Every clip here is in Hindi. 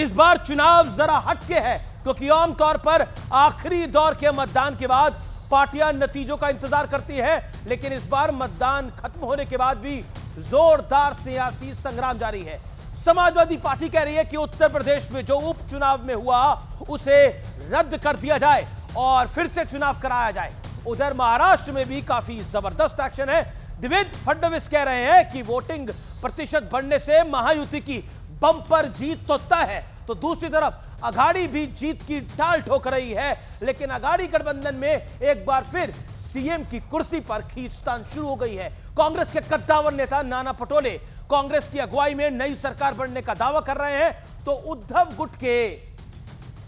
इस बार चुनाव जरा हटके है क्योंकि आमतौर पर आखिरी दौर के मतदान के बाद पार्टियां नतीजों का इंतजार करती हैं, लेकिन इस बार मतदान खत्म होने के बाद भी जोरदार सियासी संग्राम जारी है। समाजवादी पार्टी कह रही है कि उत्तर प्रदेश में जो उपचुनाव में हुआ उसे रद्द कर दिया जाए और फिर से चुनाव कराया जाए। उधर महाराष्ट्र में भी काफी जबरदस्त एक्शन है। देवेंद्र फडणवीस कह रहे हैं कि वोटिंग प्रतिशत बढ़ने से महायुति की बम्पर जीत तो तय है, तो दूसरी तरफ अघाड़ी भी जीत की टाल ठोक रही है। लेकिन अघाड़ी गठबंधन में एक बार फिर सीएम की कुर्सी पर खींचतान शुरू हो गई है। कांग्रेस के कद्दावर नेता नाना पटोले कांग्रेस की अगुवाई में नई सरकार बनने का दावा कर रहे हैं, तो उद्धव गुट के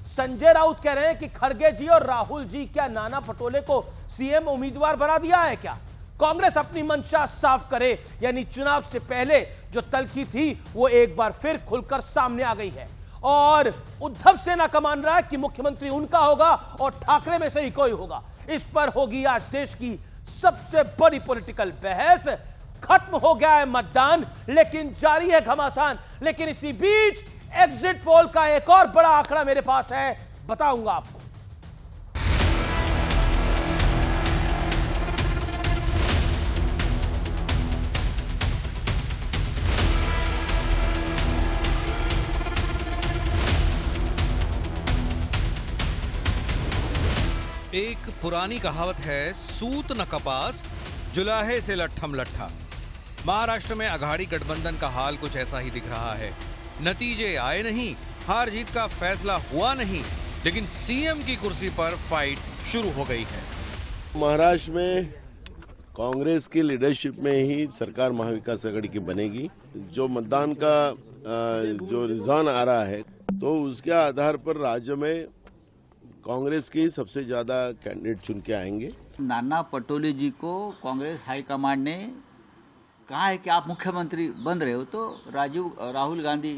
संजय राउत कह रहे हैं कि खड़गे जी और राहुल जी क्या नाना पटोले को सीएम उम्मीदवार बना दिया है क्या? कांग्रेस अपनी मंशा साफ करे, यानी चुनाव से पहले जो तलखी थी वो एक बार फिर खुलकर सामने आ गई है। और उद्धव सेना का मान रहा है कि मुख्यमंत्री उनका होगा और ठाकरे में से ही कोई होगा। इस पर होगी आज देश की सबसे बड़ी पॉलिटिकल बहस। खत्म हो गया है मतदान, लेकिन जारी है घमासान। लेकिन इसी बीच एग्जिट पोल का एक और बड़ा आंकड़ा मेरे पास है, बताऊंगा आपको। एक पुरानी कहावत है, सूत न कपास जुलाहे से लट्ठम लट्ठा। महाराष्ट्र में अघाड़ी गठबंधन का हाल कुछ ऐसा ही दिख रहा है। नतीजे आए नहीं, हार जीत का फैसला हुआ नहीं, लेकिन सीएम की कुर्सी पर फाइट शुरू हो गई है। महाराष्ट्र में कांग्रेस की लीडरशिप में ही सरकार महाविकास आघाड़ी की बनेगी। जो मतदान का जो रुझान आ रहा है, तो उसके आधार पर राज्य में कांग्रेस की सबसे ज्यादा कैंडिडेट चुन के आएंगे। नाना पटोले जी को कांग्रेस हाईकमांड ने कहा है कि आप मुख्यमंत्री बन रहे हो, तो राहुल गांधी,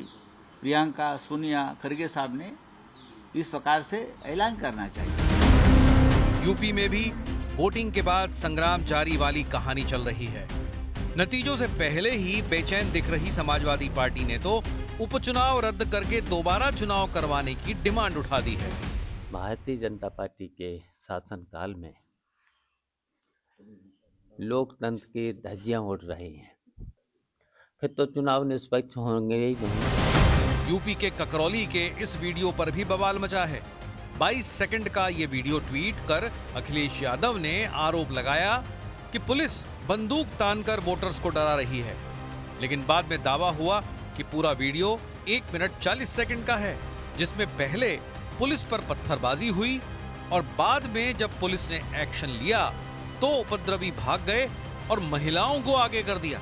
प्रियंका, सोनिया, खड़गे साहब ने इस प्रकार से ऐलान करना चाहिए। यूपी में भी वोटिंग के बाद संग्राम जारी वाली कहानी चल रही है। नतीजों से पहले ही बेचैन दिख रही समाजवादी पार्टी ने तो उपचुनाव रद्द करके दोबारा चुनाव करवाने की डिमांड उठा दी है। भारतीय जनता पार्टी के शासनकाल में लोकतंत्र की धज्जियां उड़ रही हैं, फिर तो चुनाव निष्पक्ष होंगे ही नहीं। यूपी के ककरौली के इस वीडियो पर भी बवाल मचा है। 22 सेकंड का ये वीडियो ट्वीट कर अखिलेश यादव ने आरोप लगाया कि पुलिस बंदूक तानकर वोटर्स को डरा रही है, लेकिन बाद में दावा हुआ कि पूरा वीडियो 1 मिनट 40 सेकंड का है, जिसमें पहले पुलिस पर पत्थरबाजी हुई और बाद में जब पुलिस ने एक्शन लिया तो उपद्रवी भाग गए और महिलाओं को आगे कर दिया।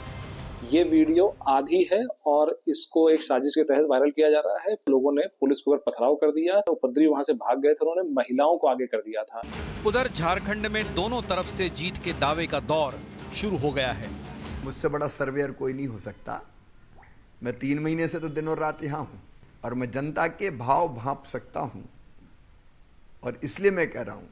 ये वीडियो आधी है और इसको एक साजिश के तहत वायरल किया जा रहा है। लोगों ने पुलिस के ऊपर पथराव कर दिया, उपद्रवी वहां से भाग गए थे, उन्होंने महिलाओं को आगे कर दिया था। उधर झारखंड में दोनों तरफ से जीत के दावे का दौर शुरू हो गया है। मुझसे बड़ा सर्वेयर कोई नहीं हो सकता। मैं 3 महीने से तो दिन और रात यहाँ हूँ और मैं जनता के भाव भांप सकता हूँ, और इसलिए मैं कह रहा हूँ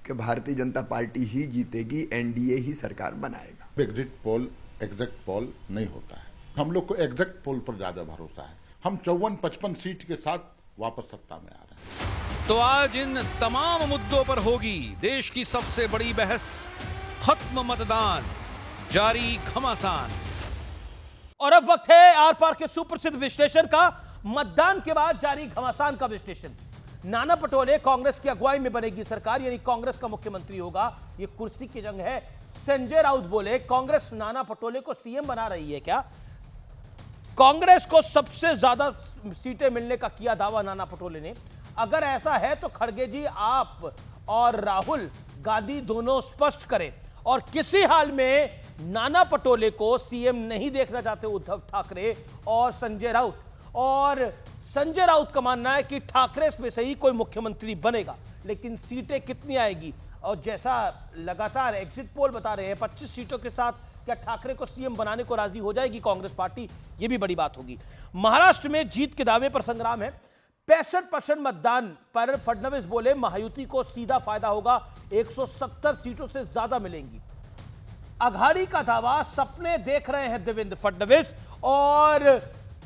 कि भारतीय जनता पार्टी ही जीतेगी, एनडीए ही सरकार बनाएगा। एग्जिट पोल एग्जैक्ट पोल नहीं होता है। हम लोग को एग्जैक्ट पोल पर ज्यादा भरोसा है। हम 54-55 सीट के साथ वापस सत्ता में आ रहे हैं। तो आज इन तमाम मुद्दों पर होगी देश की सबसे बड़ी बहस। खत्म मतदान, जारी घमासान। और अब वक्त है आर पार के सुप्रसिद्ध विश्लेषण का। मतदान के बाद जारी घमासान का विश्लेषण। नाना पटोले कांग्रेस की अगुवाई में बनेगी सरकार, यानी कांग्रेस का मुख्यमंत्री होगा। यह कुर्सी की जंग है। संजय राउत बोले कांग्रेस नाना पटोले को सीएम बना रही है क्या? कांग्रेस को सबसे ज्यादा सीटें मिलने का किया दावा नाना पटोले ने। अगर ऐसा है तो खड़गे जी, आप और राहुल गांधी दोनों स्पष्ट करें, और किसी हाल में नाना पटोले को सीएम नहीं देखना चाहते उद्धव ठाकरे और संजय राउत। और संजय राउत का मानना है कि ठाकरे में से ही कोई मुख्यमंत्री बनेगा, लेकिन सीटें कितनी आएगी? और जैसा लगातार एग्जिट पोल बता रहे हैं, 25 सीटों के साथ क्या ठाकरे को सीएम बनाने को राजी हो जाएगी कांग्रेस पार्टी? यह भी बड़ी बात होगी। महाराष्ट्र में जीत के दावे पर संग्राम है। 65% मतदान पर फडणवीस बोले महायुति को सीधा फायदा होगा, 170 सीटों से ज्यादा मिलेंगी। अघाड़ी का दावा, सपने देख रहे हैं देवेंद्र फडणवीस, और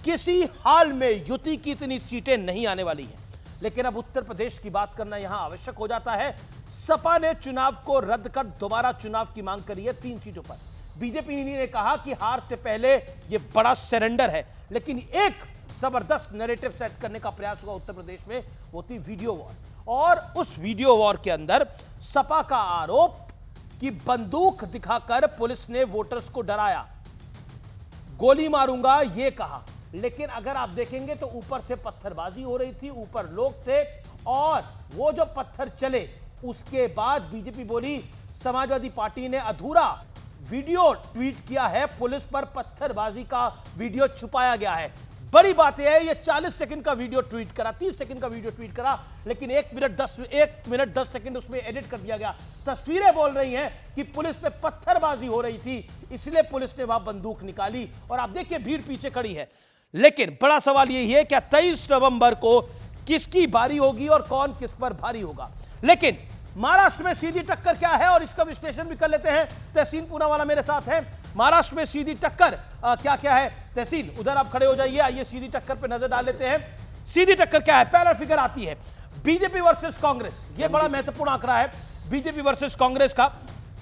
किसी हाल में युति की इतनी सीटें नहीं आने वाली हैं। लेकिन अब उत्तर प्रदेश की बात करना यहां आवश्यक हो जाता है। सपा ने चुनाव को रद्द कर दोबारा चुनाव की मांग करी है 3 सीटों पर। बीजेपी ने कहा कि हार से पहले यह बड़ा सरेंडर है, लेकिन एक जबरदस्त नैरेटिव सेट करने का प्रयास हुआ उत्तर प्रदेश में, वो थी वीडियो वॉर। और उस वीडियो वॉर के अंदर सपा का आरोप कि बंदूक दिखाकर पुलिस ने वोटर्स को डराया, गोली मारूंगा यह कहा। लेकिन अगर आप देखेंगे तो ऊपर से पत्थरबाजी हो रही थी, ऊपर लोग थे, और वो जो पत्थर चले उसके बाद बीजेपी बोली, समाजवादी पार्टी ने अधूरा वीडियो ट्वीट किया है, पुलिस पर पत्थरबाजी का वीडियो छुपाया गया है। बड़ी बात यह है, ये 40 सेकंड का वीडियो ट्वीट करा, 30 सेकंड का वीडियो ट्वीट करा, लेकिन 1 मिनट 10 सेकंड उसमें एडिट कर दिया गया। तस्वीरें बोल रही हैं कि पुलिस पे पत्थरबाजी हो रही थी, इसलिए पुलिस ने वहां बंदूक निकाली। और आप देखिए भीड़ पीछे खड़ी है। लेकिन बड़ा सवाल यही है, क्या 23 नवंबर को किसकी बारी होगी और कौन किस पर भारी होगा। लेकिन महाराष्ट्र में सीधी टक्कर क्या है, और इसका विश्लेषण भी कर लेते हैं। तहसीन पूनावाला मेरे साथ है। महाराष्ट्र में सीधी टक्कर क्या क्या है। तहसीन, उधर आप खड़े हो जाइए, आइए सीधी टक्कर पे नजर डाल लेते हैं। सीधी टक्कर क्या है, पहला फिगर आती है बीजेपी वर्सेस कांग्रेस। यह बड़ा महत्वपूर्ण आंकड़ा है बीजेपी वर्सेस कांग्रेस का।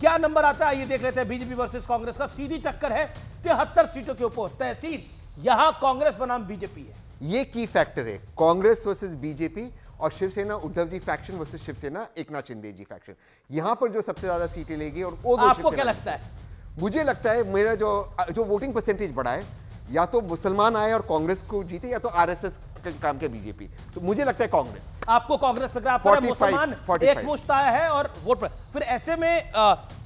क्या नंबर आता है, आइए देख लेते हैं। बीजेपी वर्सेस कांग्रेस का सीधी टक्कर है 73 सीटों के ऊपर। तहसीन, यहां कांग्रेस बनाम बीजेपी है, ये की फैक्टर है। कांग्रेस वर्सेस बीजेपी और शिवसेना उद्धव जी फैक्शन वर्सेस शिवसेना एकनाथ शिंदे जी फैक्शन, यहां पर जो सबसे ज्यादा सीटें लेगी। और वो आपको क्या लगता है? मुझे लगता है मेरा जो वोटिंग परसेंटेज बढ़ा है, या तो मुसलमान आए और कांग्रेस को जीते, या तो आरएसएस के काम के बीजेपी। तो मुझे लगता है कांग्रेस। आपको कांग्रेस लग रहा है? मुसलमान एक मुश्त आया है और वोट पर। फिर ऐसे में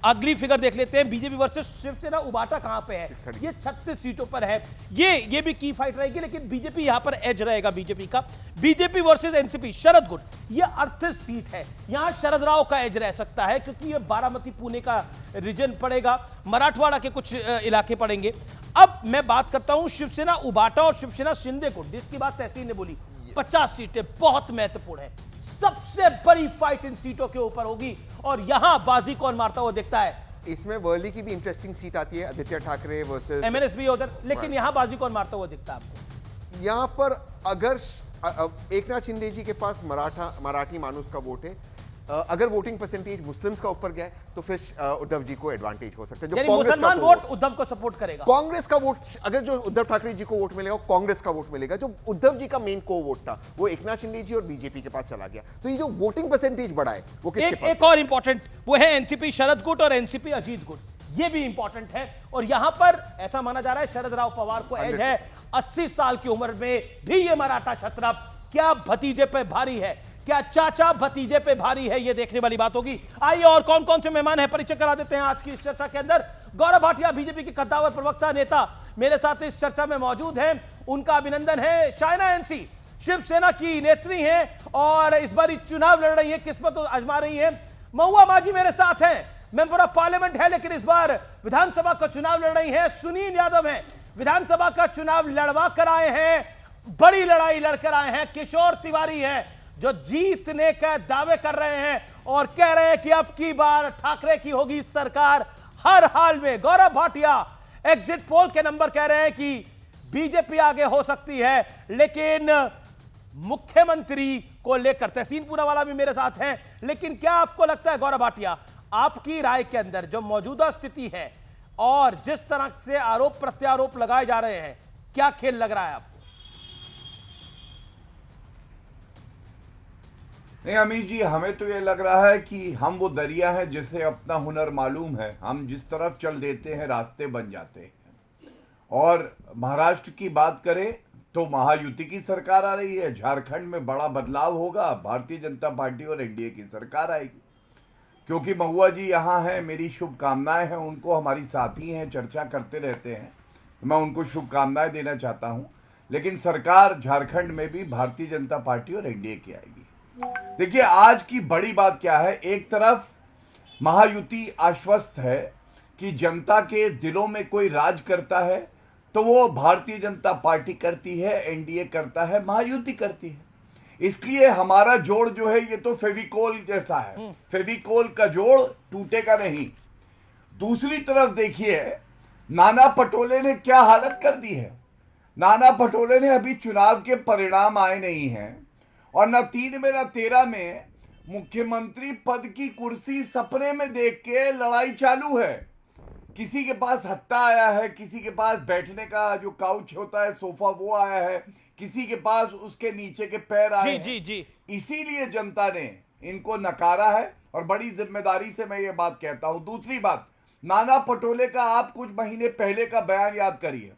अगली फिगर देख लेते हैं, बीजेपी वर्सेस शिवसेना। उबाटा कहां पे है? ये 36 सीटों पर है। ये भी की फाइट रहेगी, लेकिन बीजेपी यहां पर एज रहेगा बीजेपी का। बीजेपी वर्सेस एनसीपी, शरद गुट, ये 38 सीट है। यहां शरद राव का एज रह सकता है, क्योंकि ये बारामती पुणे का रीजन पड़ेगा, मराठवाड़ा के कुछ इलाके पड़ेंगे। अब मैं बात करता हूं शिवसेना उबाटा और शिवसेना शिंदे गुट, जिसकी बात तहसीन ने बोली। 50 सीटें बहुत महत्वपूर्ण है। सबसे बड़ी फाइट इन सीटों के ऊपर होगी, और यहां बाजी कौन मारता हुआ दिखता है? इसमें वर्ली की भी इंटरेस्टिंग सीट आती है, आदित्य ठाकरे वर्सेस एमएनएसबी उधर। लेकिन यहां बाजी कौन मारता हुआ दिखता है आपको? यहां पर अगर एकनाथ शिंदे जी के पास मराठी मानुस का वोट है, अगर वोटिंग परसेंटेज मुस्लिम्स का ऊपर गया तो फिर उद्धव जी को एडवांटेज हो सकता है। जो मुसलमान वोट उद्धव को सपोर्ट करेगा। कांग्रेस का वोट, अगर जो उद्धव ठाकरे जी को वोट मिलेगा, कांग्रेस का वोट मिलेगा। जो उद्धव जी का मेन को वोट था वो एकनाथ शिंदे जी और बीजेपी के पास चला गया। तो ये जो वोटिंग परसेंटेज बढ़ा है वो किसके पास? एक और इंपॉर्टेंट वो है एनसीपी शरद गुट और एनसीपी अजीत गुट, ये भी इंपॉर्टेंट है। और यहां पर ऐसा माना जा रहा है शरद राव पवार को एज है। 80 साल की उम्र में भी ये मराठा छत्र क्या भतीजे पे भारी है, क्या चाचा भतीजे पे भारी है, ये देखने वाली बात होगी। आइए और कौन कौन से मेहमान हैं परिचय करा देते हैं आज की इस चर्चा के अंदर। गौरव भाटिया, बीजेपी के कद्दावर प्रवक्ता नेता, मेरे साथ इस चर्चा में मौजूद हैं, उनका अभिनंदन है। शायना एनसी, शिवसेना की नेत्री हैं और इस बार चुनाव लड़ रही है, किस्मत आजमा रही है। महुआ मांझी मेरे साथ हैं, मेंबर ऑफ पार्लियामेंट है, लेकिन इस बार विधानसभा का चुनाव लड़ रही है। सुनील यादव हैं, विधानसभा का चुनाव लड़वा कर आए हैं, बड़ी लड़ाई लड़कर आए हैं। किशोर तिवारी है, जो जीतने का दावे कर रहे हैं और कह रहे हैं कि अब की बार ठाकरे की होगी सरकार हर हाल में। गौरव भाटिया एग्जिट पोल के नंबर कह रहे हैं कि बीजेपी आगे हो सकती है, लेकिन मुख्यमंत्री को लेकर तहसीन पूनावाला भी मेरे साथ हैं। लेकिन क्या आपको लगता है गौरव भाटिया, आपकी राय के अंदर जो मौजूदा स्थिति है और जिस तरह से आरोप प्रत्यारोप लगाए जा रहे हैं, क्या खेल लग रहा है आपको? नहीं अमित जी, हमें तो ये लग रहा है कि हम वो दरिया है जिसे अपना हुनर मालूम है, हम जिस तरफ चल देते हैं रास्ते बन जाते हैं। और महाराष्ट्र की बात करें तो महायुति की सरकार आ रही है, झारखंड में बड़ा बदलाव होगा, भारतीय जनता पार्टी और एनडीए की सरकार आएगी। क्योंकि महुआ जी यहाँ हैं, मेरी शुभकामनाएं हैं उनको, हमारी साथी हैं, चर्चा करते रहते हैं, मैं उनको शुभकामनाएं देना चाहता हूँ। लेकिन सरकार झारखंड में भी भारतीय जनता पार्टी और एनडीए की आएगी। देखिए आज की बड़ी बात क्या है, एक तरफ महायुति आश्वस्त है कि जनता के दिलों में कोई राज करता है तो वो भारतीय जनता पार्टी करती है, एनडीए करता है, महायुति करती है। इसलिए हमारा जोड़ जो है ये तो फेविकोल जैसा है, फेविकोल का जोड़ टूटेगा नहीं। दूसरी तरफ देखिए नाना पटोले ने क्या हालत कर दी है। नाना पटोले ने अभी चुनाव के परिणाम आए नहीं हैं और न 3 में न 13 में मुख्यमंत्री पद की कुर्सी सपने में देख के लड़ाई चालू है। किसी के पास हत्ता आया है, किसी के पास बैठने का जो काउच होता है, सोफा, वो आया है, किसी के पास उसके नीचे के पैर आए हैं। जी। इसीलिए जनता ने इनको नकारा है और बड़ी जिम्मेदारी से मैं ये बात कहता हूं। दूसरी बात, नाना पटोले का आप कुछ महीने पहले का बयान याद करिए।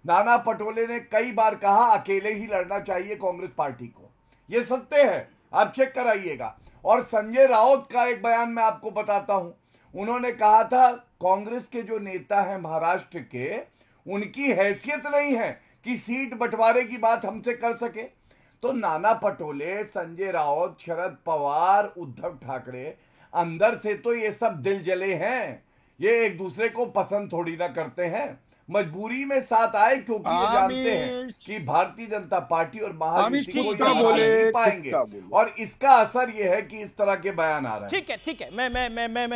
नाना पटोले ने कई बार कहा अकेले ही लड़ना चाहिए कांग्रेस पार्टी को। ये सत्य है, आप चेक कराइएगा। और संजय राउत का एक बयान मैं आपको बताता हूं। उन्होंने कहा था कांग्रेस के जो नेता हैं महाराष्ट्र के, उनकी हैसियत नहीं है कि सीट बंटवारे की बात हमसे कर सके। तो नाना पटोले, संजय राउत, शरद पवार, उद्धव ठाकरे, अंदर से तो ये सब दिल जले हैं। ये एक दूसरे को पसंद थोड़ी ना करते हैं, मजबूरी में साथ आए क्योंकि ये जानते हैं कि भारतीय जनता पार्टी और महायुति को ये नहीं पाएंगे। और इसका असर ये है कि इस तरह के बयान आ रहे हैं। ठीक है,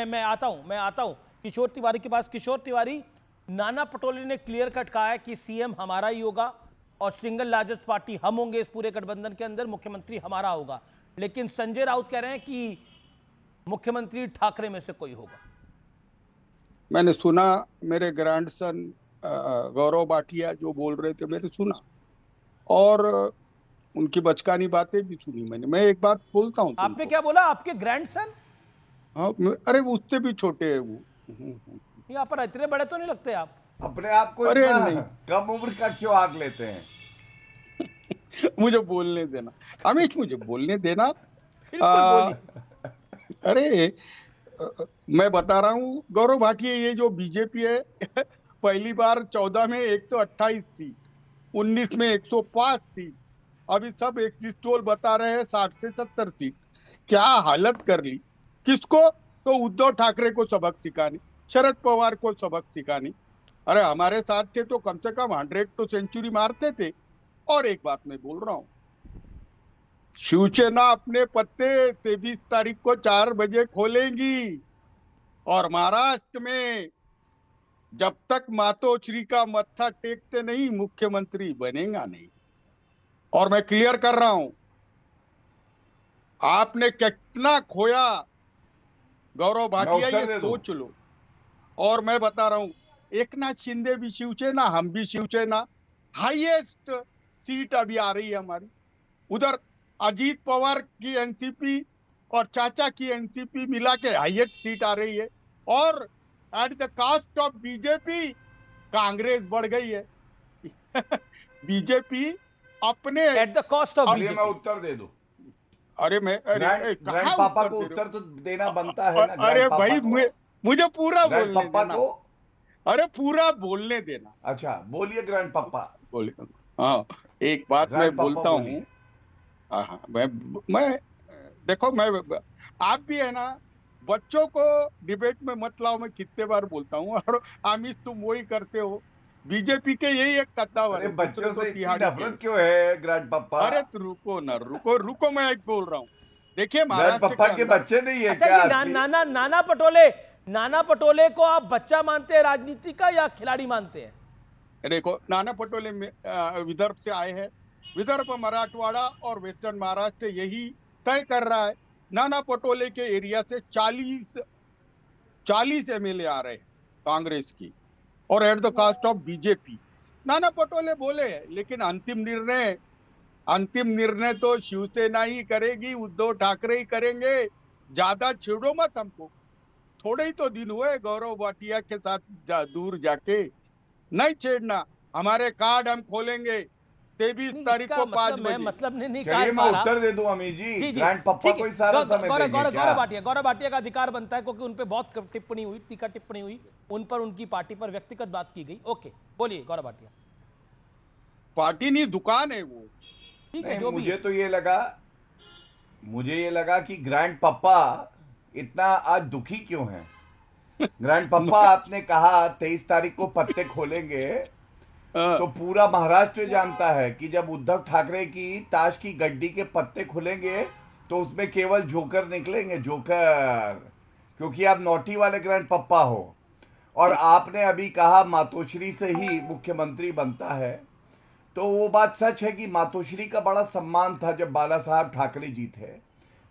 मैं आता हूं किशोर तिवारी के पास। किशोर तिवारी, नाना पटोले ने क्लियर कट कहा है कि सीएम हमारा ही होगा और सिंगल लार्जेस्ट पार्टी हम होंगे इस पूरे गठबंधन के अंदर, मुख्यमंत्री हमारा होगा। लेकिन संजय राउत कह रहे हैं कि मुख्यमंत्री ठाकरे में से कोई होगा। मैंने सुना, मेरे ग्रैंडसन गौरव भाटिया जो बोल रहे थे मैंने सुना और उनकी बचकानी बातें भी सुनी मैंने। मैं एक बात बोलता हूँ। आपने क्या बोला? आपके ग्रैंडसन? हाँ, अरे उससे भी छोटे है वो। यहाँ पर इतने बड़े तो नहीं लगते आप। अपने आप को कम उम्र का क्यों आग लेते हैं? मुझे बोलने देना अमित, मुझे बोलने देना। अरे मैं बता रहा हूँ गौरव भाटिया, ये जो बीजेपी है पहली बार 14 में 128 थी, 19 में 105 थी, अभी सब एग्जिट पोल बता रहे हैं 60 से 70 सीट। क्या हालत कर ली किसको? तो उद्धव ठाकरे को सबक सिखानी, शरद पवार को सबक सिखानी। अरे हमारे साथ थे तो कम से कम 100 तो सेंचुरी मारते थे। और एक बात मैं बोल रहा हूं, शिवसेना अपने पत्ते 23 तारीख को 4 बजे खोलेंगी और महाराष्ट्र में जब तक मातोश्री का मत्था टेकते नहीं मुख्यमंत्री बनेगा नहीं। और मैं क्लियर कर रहा हूं, आपने कितना खोया गौरव भाटिया, ये सोच लो। और मैं बता रहा हूं, एकनाथ शिंदे भी शिवसेना, हम भी शिवसेना। हाईएस्ट सीट अभी आ रही है हमारी। उधर अजीत पवार की एनसीपी और चाचा की एनसीपी मिला के हाईएस्ट सीट आ रही है। और at the cost of BJP Congress बढ़ गई है। बीजेपी अपने at the cost of BJP. मैं उत्तर दे दूं? अरे मैं ग्रैंड पापा को उत्तर तो देना बनता है ना। अरे भाई मुझे पूरा बोलने पापा देना। को अरे पूरा बोलने देना। अच्छा बोलिए ग्रैंड पापा। बोलिए। हाँ, एक बात मैं बोलता हूँ। हाँ, मैं देखो, मैं आप भी है ना, बच्चों को डिबेट में मत लाओ। मैं कितने बार बोलता हूँ और आमिर तुम वही करते हो। बीजेपी के यही एक कद्दावर है। बच्चों से इतनी नफरत क्यों है ग्रैंड पापा? अरे तो रुको ना, रुको मैं एक बोल रहा हूँ। देखिए महाराष्ट्र पापा के बच्चे नहीं है क्या? नाना पटोले को आप बच्चा मानते हैं राजनीति का या खिलाड़ी मानते हैं? देखो, नाना पटोले विदर्भ से आए हैं। विदर्भ, मराठवाड़ा और वेस्टर्न महाराष्ट्र यही तय कर रहा है। नाना पटोले के एरिया से 40 एमएलए आ रहे हैं कांग्रेस की और at the cost of BJP. Nana Patole बोले हैं, लेकिन अंतिम निर्णय तो शिवसेना ही करेगी, उद्धव ठाकरे ही करेंगे। ज्यादा छेड़ो मत हमको। थोड़े ही तो दिन हुए गौरव भाटिया के साथ दूर जाके, नहीं छेड़ना। हमारे कार्ड हम खोलेंगे 23 तारीख को 5 बजे। मतलब नहीं मैं उत्तर दे दूं अमीर जी। ग्रैंड पापा को सारा समय गौरव भाटिया का अधिकार बनता है क्योंकि उन पे बहुत टिप्पणी हुई, तीखा टिप्पणी हुई, उन पर उनकी पार्टी पर व्यक्तिगत बात की गई। ओके, बोलिए गौरव भाटिया। पार्टी नहीं, दुकान है वो। ठीक है, जो भी मुझे तो ये लगा कि ग्रैंड पापा इतना आज दुखी क्यों हैं? ग्रैंड पापा आपने कहा 23 तारीख को पत्ते खोलेंगे, तो पूरा महाराष्ट्र जानता है कि जब उद्धव ठाकरे की ताश की गड्डी के पत्ते खुलेंगे तो उसमें केवल जोकर निकलेंगे, जोकर। क्योंकि आप नोटी वाले ग्रैंड पप्पा हो और आपने अभी कहा मातोश्री से ही मुख्यमंत्री बनता है। तो वो बात सच है कि मातोश्री का बड़ा सम्मान था जब बाला साहब ठाकरे जी थे,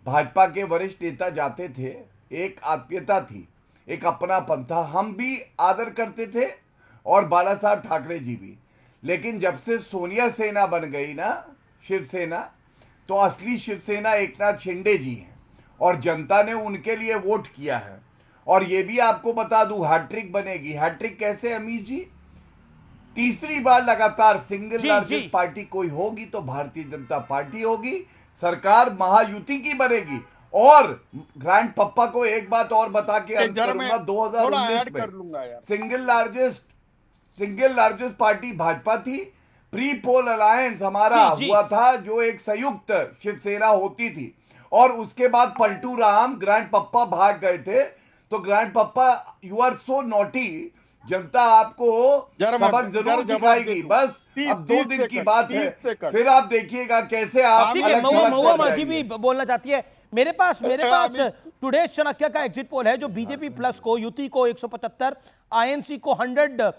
भाजपा के वरिष्ठ नेता जाते थे, एक आत्मीयता थी, एक अपनापन था, हम भी आदर करते थे और बाला साहब ठाकरे जी भी। लेकिन जब से सोनिया सेना बन गई ना, शिवसेना, तो असली शिवसेना एकनाथ शिंदे जी हैं और जनता ने उनके लिए वोट किया है। और ये भी आपको बता दूं, हैट्रिक बनेगी। हैट्रिक कैसे अमीर जी? तीसरी बार लगातार सिंगल लार्जेस्ट पार्टी कोई होगी तो भारतीय जनता पार्टी होगी, सरकार महायुति की बनेगी। और ग्रैंड पप्पा को एक बात और बता के अंत करूंगा, 2019 में सिंगल लार्जेस्ट पार्टी भाजपा थी। प्री पोल अलायंस हमारा हुआ था, जो एक संयुक्त शिवसेना होती थी, और उसके बाद पलटू राम ग्रैंड पप्पा भाग गए थे। तो grand papa, you are so naughty, जनता आपको सबक जरूर सिखाएगी। बस अब 2 दिन की बात है, फिर आप देखिएगा कैसे आप। महुआ मांझी भी बोलना चाहती है। मेरे पास टुडे चाणक्य का एग्जिट पोल है, जो बीजेपी प्लस को, युति को 175, आईएनसी को 100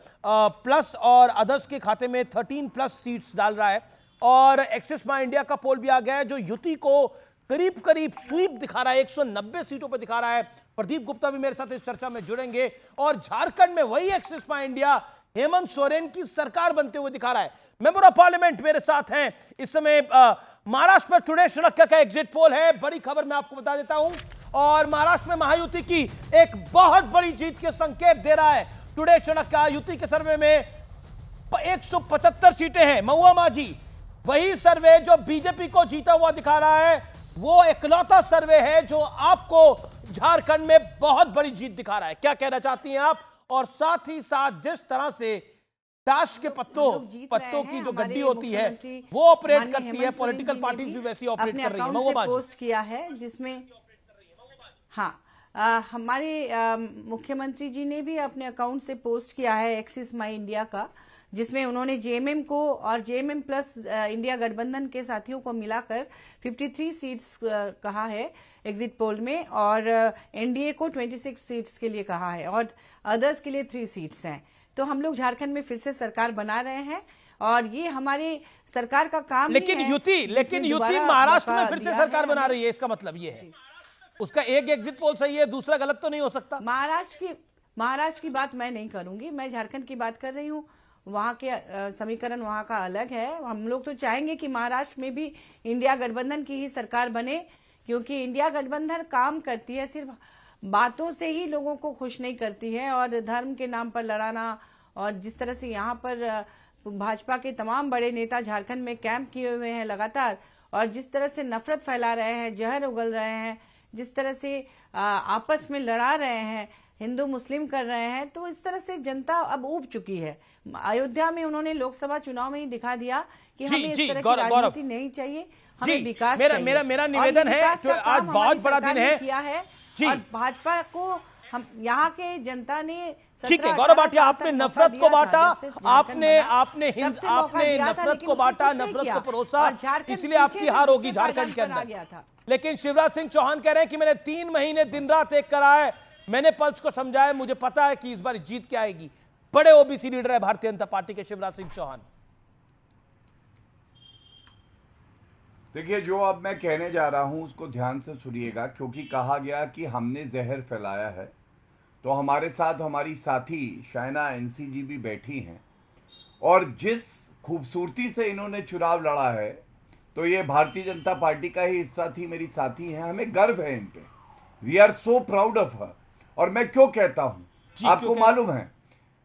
प्लस और अदर्स के खाते में 13 प्लस सीट्स डाल रहा है। और एक्सिस माई इंडिया का पोल भी आ गया है, जो युति को करीब करीब स्वीप दिखा रहा है, 190 सीटों पर दिखा रहा है। प्रदीप गुप्ता भी मेरे साथ इस चर्चा में जुड़ेंगे। और झारखंड में वही एक्सिस माई इंडिया हेमंत सोरेन की सरकार बनते हुए दिखा रहा है। मेंबर ऑफ पार्लियामेंट मेरे साथ हैं इस समय। महाराष्ट्र में टुडे चाणक्य का एग्जिट पोल है, बड़ी खबर मैं आपको बता देता हूं। और महाराष्ट्र में महायुति की एक बहुत बड़ी जीत के संकेत दे रहा है टुडे चाणक्य। युति के सर्वे में 175 सीटें हैं। महुआ मांझी, वही सर्वे जो बीजेपी को जीता हुआ दिखा रहा है, वो इकलौता सर्वे है जो आपको झारखंड में बहुत बड़ी जीत दिखा रहा है। क्या कहना चाहती हैं आप? और साथ ही साथ जिस तरह से ताश के पत्तों की जो गड्डी होती है वो ऑपरेट करती है, पॉलिटिकल पार्टीज भी वैसी ऑपरेट कर रही है। महुआ मांझी पोस्ट किया है जिसमें हमारे मुख्यमंत्री जी ने भी अपने अकाउंट से पोस्ट किया है एक्सिस माई इंडिया का, जिसमें उन्होंने जेएमएम को और जेएमएम प्लस इंडिया गठबंधन के साथियों को मिलाकर 53 सीट्स कहा है एग्जिट पोल में, और एनडीए को 26 सीट्स के लिए कहा है, और अदर्स के लिए 3 सीट्स हैं। तो हम लोग झारखंड में फिर से सरकार बना रहे हैं और ये हमारे सरकार का काम लेकिन युति महाराष्ट्र में फिर से सरकार बना रही है, इसका मतलब ये है उसका एक एग्जिट पोल सही है, दूसरा गलत तो नहीं हो सकता। महाराष्ट्र की बात मैं नहीं करूंगी, मैं झारखंड की बात कर रही हूँ। वहां के समीकरण वहां का अलग है। हम लोग तो चाहेंगे कि महाराष्ट्र में भी इंडिया गठबंधन की ही सरकार बने, क्योंकि इंडिया गठबंधन काम करती है, सिर्फ बातों से ही लोगों को खुश नहीं करती है। और धर्म के नाम पर लड़ाना, और जिस तरह से यहाँ पर भाजपा के तमाम बड़े नेता झारखंड में कैंप किए हुए हैं लगातार, और जिस तरह से नफरत फैला रहे हैं, जहर उगल रहे हैं, जिस तरह से आपस में लड़ा रहे हैं, हिंदू मुस्लिम कर रहे हैं, तो इस तरह से जनता अब ऊब चुकी है। अयोध्या में उन्होंने लोकसभा चुनाव में ही दिखा दिया कि हमें इस तरह की राजनीति नहीं चाहिए, हमें विकास चाहिए। मेरा निवेदन है, आज बहुत बड़ा दिन है किया है, और भाजपा को हम यहाँ के जनता ने ठीक है। गौरव भाटिया, आपने नफरत को बांटा, आपने नफरत को बांटा, नफरत को परोसा, इसलिए आपकी हार होगी झारखंड के अंदर। लेकिन शिवराज सिंह चौहान कह रहे हैं कि मैंने 3 महीने दिन रात एक करा है, मैंने पल्स को समझाया, मुझे पता है कि इस बार जीत क्या आएगी। बड़े ओबीसी लीडर है भारतीय जनता पार्टी के शिवराज सिंह चौहान। देखिए, जो अब मैं कहने जा रहा हूं उसको ध्यान से सुनिएगा, क्योंकि कहा गया कि हमने जहर फैलाया है। तो हमारे साथ हमारी साथी शाइना एनसी जी भी बैठी हैं, और जिस खूबसूरती से इन्होंने चुनाव लड़ा है, तो ये भारतीय जनता पार्टी का ही हिस्सा थी, मेरी साथी हैं, हमें गर्व है इन पे। We are so proud of her. और मैं क्यों कहता हूं, आपको मालूम है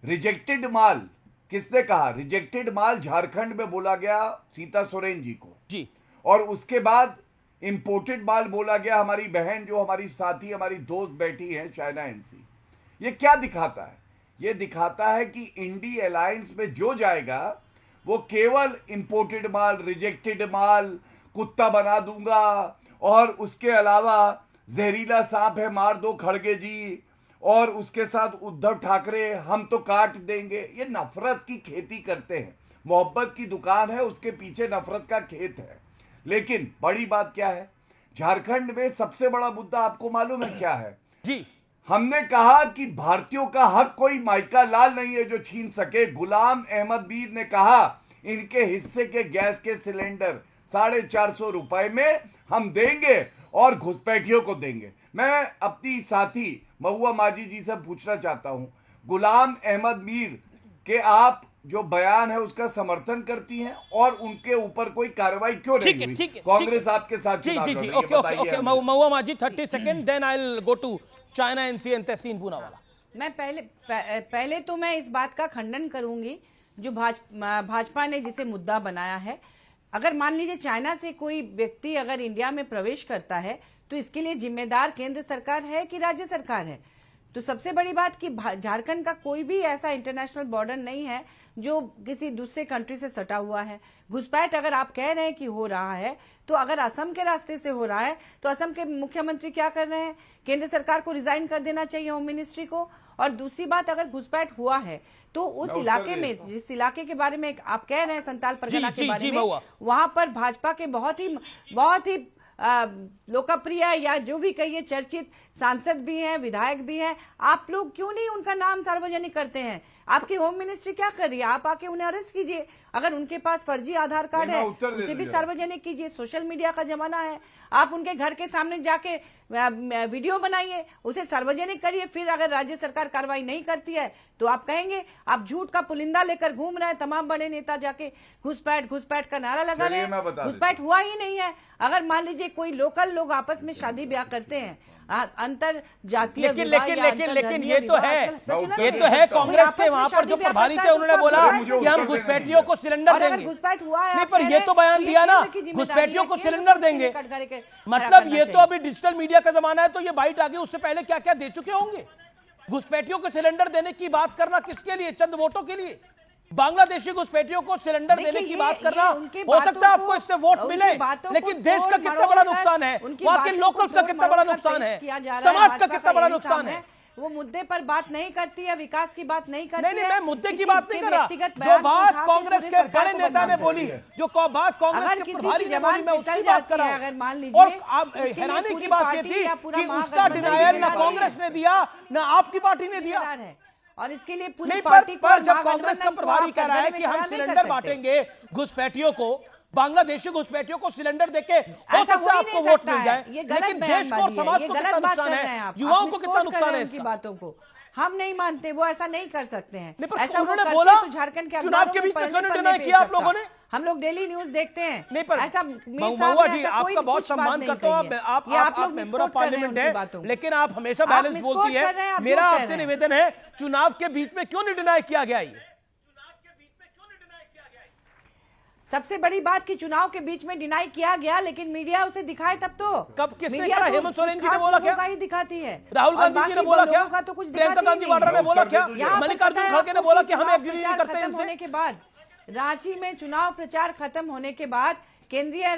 रिजेक्टेड माल किसने कहा? रिजेक्टेड माल झारखंड में बोला गया सीता सोरेन जी को जी, और उसके बाद इंपोर्टेड माल बोला गया हमारी बहन, जो हमारी साथी, हमारी दोस्त बैठी है, शाइना एनसी। ये क्या दिखाता है? ये दिखाता है कि इंडी अलायंस में जो जाएगा वो केवल इंपोर्टेड माल, रिजेक्टेड माल, कुत्ता बना दूंगा, और उसके अलावा जहरीला सांप है मार दो खड़गे जी, और उसके साथ उद्धव ठाकरे हम तो काट देंगे। ये नफरत की खेती करते हैं। मोहब्बत की दुकान है, उसके पीछे नफरत का खेत है। लेकिन बड़ी बात क्या है, झारखंड में सबसे बड़ा मुद्दा आपको मालूम है क्या है जी? हमने कहा कि भारतीयों का हक कोई माइका लाल नहीं है जो छीन सके। गुलाम अहमद मीर ने कहा इनके हिस्से के गैस के सिलेंडर 450 रुपए में हम देंगे और घुसपैठियों को देंगे। मैं अपनी साथी महुआ माझी जी से पूछना चाहता हूं, गुलाम अहमद मीर के आप जो बयान है उसका समर्थन करती हैं और उनके ऊपर कोई कार्रवाई क्यों नहीं हुई? कांग्रेस आपके साथ जी जी जी okay Mahua Majhi 30 second, then I will go to Shaina NC and Tehseen Poonawalla. मैं पहले तो मैं इस बात का खंडन करूंगी जो भाजपा ने जिसे मुद्दा बनाया है। अगर मान लीजिए चाइना से कोई व्यक्ति अगर इंडिया में प्रवेश करता है तो इसके लिए जिम्मेदार केंद्र सरकार है कि राज्य सरकार है? तो सबसे बड़ी बात कि झारखंड का कोई भी ऐसा इंटरनेशनल बॉर्डर नहीं है जो किसी दूसरे कंट्री से सटा हुआ है। घुसपैठ अगर आप कह रहे हैं कि हो रहा है तो अगर असम के रास्ते से हो रहा है तो असम के मुख्यमंत्री क्या कर रहे हैं? केंद्र सरकार को रिजाइन कर देना चाहिए होम मिनिस्ट्री को। और दूसरी बात, अगर घुसपैठ हुआ है तो उस इलाके में, जिस इलाके के बारे में आप कह रहे हैं संताल परगना के बारे में, वहां पर भाजपा के बहुत ही लोकप्रिय या जो भी कहिए चर्चित सांसद भी हैं, विधायक भी हैं। आप लोग क्यों नहीं उनका नाम सार्वजनिक करते हैं? आपकी होम मिनिस्ट्री क्या कर रही है? आप आके उन्हें अरेस्ट कीजिए। अगर उनके पास फर्जी आधार कार्ड है उसे भी सार्वजनिक कीजिए। सोशल मीडिया का जमाना है, आप उनके घर के सामने जाके वीडियो बनाइए, उसे सार्वजनिक करिए। फिर अगर राज्य सरकार कार्रवाई नहीं करती है तो आप कहेंगे आप झूठ का पुलिंदा लेकर घूम रहे हैं। तमाम बड़े नेता जाके घुसपैठ का नारा लगा रहे हैं, घुसपैठ हुआ ही नहीं है। अगर मान लीजिए कोई लोकल लोग आपस में शादी ब्याह करते हैं, अंतर जातीय लेकिन ये तो है कांग्रेस के वहां पर जो प्रभारी थे उन्होंने बोला कि हम घुसपैठियों को सिलेंडर देंगे। घुसपैठ हुआ है नहीं, पर ये तो बयान दिया ना घुसपैठियों को सिलेंडर देंगे, मतलब ये तो अभी डिजिटल मीडिया का जमाना है तो ये बाइट आ गई। उससे पहले क्या क्या दे चुके होंगे? घुसपैठियों को सिलेंडर देने की बात करना किसके लिए? चंद वोटों के लिए? बांग्लादेशी घुसपैठियों को सिलेंडर देने की बात करना, हो सकता है आपको इससे वोट मिले, लेकिन देश का कितना बड़ा नुकसान है, वहां के लोकल्स का कितना बड़ा नुकसान है, समाज का कितना बड़ा नुकसान है। वो मुद्दे पर बात नहीं करती है, विकास की बात नहीं करती है। नहीं, मैं मुद्दे की बात नहीं कर रहा। जो बात कांग्रेस के बड़े नेता ने बोली, जो बात कांग्रेस के प्रभारी ने बोली, मैं उसकी बात कर रहा हूं। अगर मान लीजिए, और हैरानी की बात ये थी कि उसका डिनायल ना कांग्रेस ने दिया ना आपकी पार्टी ने दिया। और इसके लिए पूरी पार्टी पर जब कांग्रेस का प्रभारी कह रहा है कि हम सिलेंडर बांटेंगे घुसपैठियों को, बांग्लादेशी घुसपैठियों को सिलेंडर देके हो सकता है आपको वोट मिल जाए, लेकिन देश को और समाज को कितना नुकसान है, युवाओं को कितना नुकसान है इसकी बातों को हम नहीं मानते। वो ऐसा नहीं कर सकते हैं। ऐसा उन्होंने बोला तो झारखंड के चुनाव के बीच में क्यों डिनाई किया आप लोगों ने? हम लोग डेली न्यूज देखते हैं। नहीं, पर ऐसा महुआ जी आपका बहुत सम्मान करता हूं, आप मेंबर ऑफ पार्लियामेंट है, लेकिन आप हमेशा बैलेंस बोलती है। मेरा आपसे निवेदन है, चुनाव के बीच में क्यों नहीं डिनाई किया गया? ये सबसे बड़ी बात कि चुनाव के बीच में डिनाई किया गया, लेकिन मीडिया उसे दिखाए तब तो। कब किसने कहा? हेमंत सोरेन जी ने बोला क्या? ही दिखाती है। राहुल गांधी जी ने बोला क्या? प्रियंका गांधी वाड्रा ने बोला क्या? मल्लिकार्जुन खड़गे ने बोला कि हम एग्री नहीं करते इनसे। होने के बाद रांची में चुनाव प्रचार खत्म होने के बाद केंद्रीय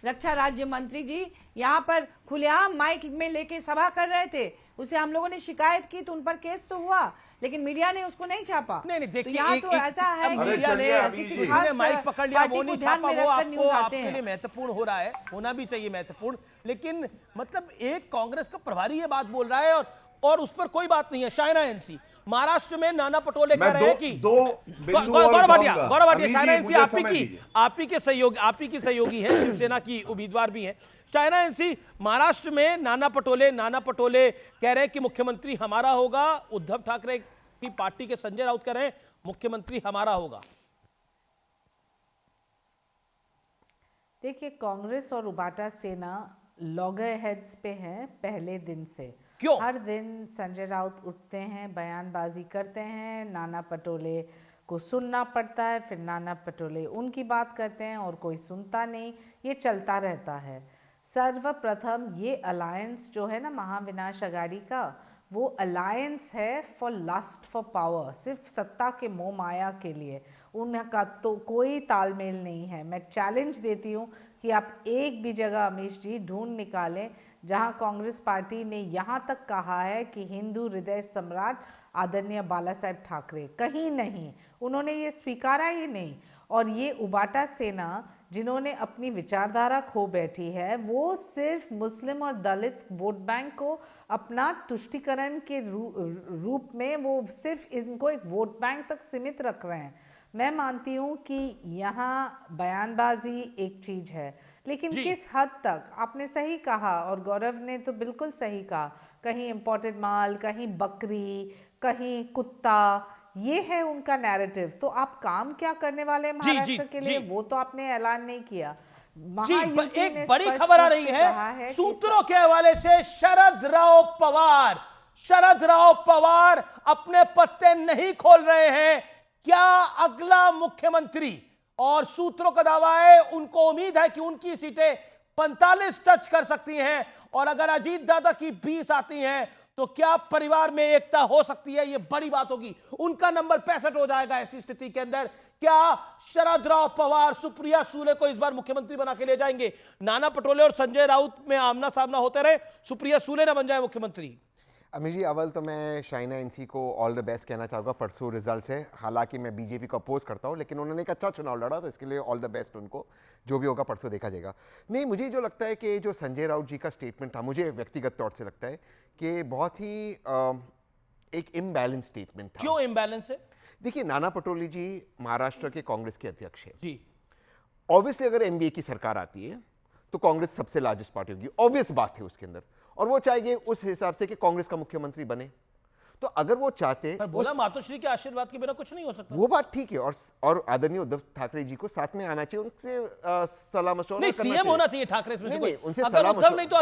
रक्षा राज्य मंत्री जी यहाँ पर खुलेआम माइक में लेके सभा कर रहे थे। उसे हम लोगों ने शिकायत की तो उन पर केस तो हुआ, लेकिन मीडिया ने उसको नहीं छापा। नहीं देखिए, तो ऐसा है मीडिया ने माइक पकड़ लिया, वो नहीं छापा, वो आपको आपके लिए महत्वपूर्ण हो रहा है, होना भी चाहिए महत्वपूर्ण। लेकिन मतलब एक कांग्रेस का प्रभारी ये बात बोल रहा है और उस पर कोई बात नहीं है। चाइना एनसी महाराष्ट्र में नाना पटोले कह रहे हैं कि गौरव भाटिया चाइना एनसी आप ही के सहयोगी है, शिवसेना की उम्मीदवार भी है। चाइना एनसी महाराष्ट्र में नाना पटोले कह रहे हैं कि मुख्यमंत्री हमारा होगा। उद्धव ठाकरे की पार्टी के संजय राउत कह रहे हैं मुख्यमंत्री हमारा होगा। देखिए, कांग्रेस और उबाटा सेना लॉगर हेड्स पे हैं पहले दिन से। क्यों? हर दिन संजय राउत उठते हैं, बयानबाजी करते हैं, नाना पटोले को सुनना पड़ता है, फिर नाना पटोले उनकी बात करते हैं और कोई सुनता नहीं। ये चलता रहता है। सर्वप्रथम ये अलायंस जो है ना महाविनाश अघाड़ी का, वो अलायंस है फॉर लस्ट फॉर पावर, सिर्फ सत्ता के मोह माया के लिए। उनका तो कोई तालमेल नहीं है। मैं चैलेंज देती हूँ कि आप एक भी जगह अमीश जी ढूंढ निकालें जहां कांग्रेस पार्टी ने यहाँ तक कहा है कि हिंदू हृदय सम्राट आदरणीय बाला साहेब ठाकरे, कहीं नहीं। उन्होंने ये स्वीकारा ही नहीं। और ये उबाटा सेना जिन्होंने अपनी विचारधारा खो बैठी है, वो सिर्फ मुस्लिम और दलित वोट बैंक को अपना तुष्टिकरण के रूप में वो सिर्फ इनको एक वोट बैंक तक सीमित रख रहे हैं। मैं मानती हूँ कि यहाँ बयानबाजी एक चीज है, लेकिन किस हद तक, आपने सही कहा और गौरव ने तो बिल्कुल सही कहा, कहीं इम्पोर्टेड माल, कहीं बकरी, कहीं कुत्ता, ये है उनका नैरेटिव। तो आप काम क्या करने वाले हैं महाराष्ट्र के लिए, वो तो आपने ऐलान नहीं किया। जी, एक बड़ी खबर आ रही है सूत्रों के हवाले से। शरद राव पवार अपने पत्ते नहीं खोल रहे हैं, क्या अगला मुख्यमंत्री, और सूत्रों का दावा है उनको उम्मीद है कि उनकी सीटें 45 टच कर सकती हैं, और अगर अजीत दादा की 20 आती हैं तो क्या परिवार में एकता हो सकती है, यह बड़ी बात होगी। उनका नंबर 65 हो जाएगा। ऐसी स्थिति के अंदर क्या शरद राव पवार सुप्रिया सूले को इस बार मुख्यमंत्री बना के ले जाएंगे? नाना पटोले और संजय राउत में आमना सामना होते रहे, सुप्रिया सूले ना बन जाए मुख्यमंत्री। अमित जी, अव्वल तो मैं शाइना एनसी को ऑल द बेस्ट कहना चाहूँगा परसों रिजल्ट से। हालांकि मैं बीजेपी को अपोज करता हूँ, लेकिन उन्होंने एक अच्छा चुनाव लड़ा, तो इसके लिए ऑल द बेस्ट उनको। जो भी होगा परसों देखा जाएगा। नहीं, मुझे जो लगता है कि जो संजय राउत जी का स्टेटमेंट था, मुझे व्यक्तिगत तौर से लगता है कि बहुत ही एक इम्बैलेंस स्टेटमेंट था। क्यों इम्बैलेंस है? देखिए, नाना पटोले जी महाराष्ट्र के कांग्रेस के अध्यक्ष हैं जी। ऑब्वियसली अगर एनडीए की सरकार आती है तो कांग्रेस सबसे लार्जेस्ट पार्टी होगी, ऑब्वियस बात है उसके अंदर, और वो चाहेंगे उस हिसाब से कि कांग्रेस का मुख्यमंत्री बने। तो अगर वो चाहते, पर बोला मातोश्री के आशीर्वाद के बिना कुछ नहीं हो सकता। वो बात ठीक है, और आदरणीय उद्धव ठाकरे जी को साथ में आना चाहिए, उनसे सलाह मशवरा नहीं, करना सीएम होना चाहिए ठाकरे इसमें से कोई। उनसे अगर सलाह उद्धव नहीं तो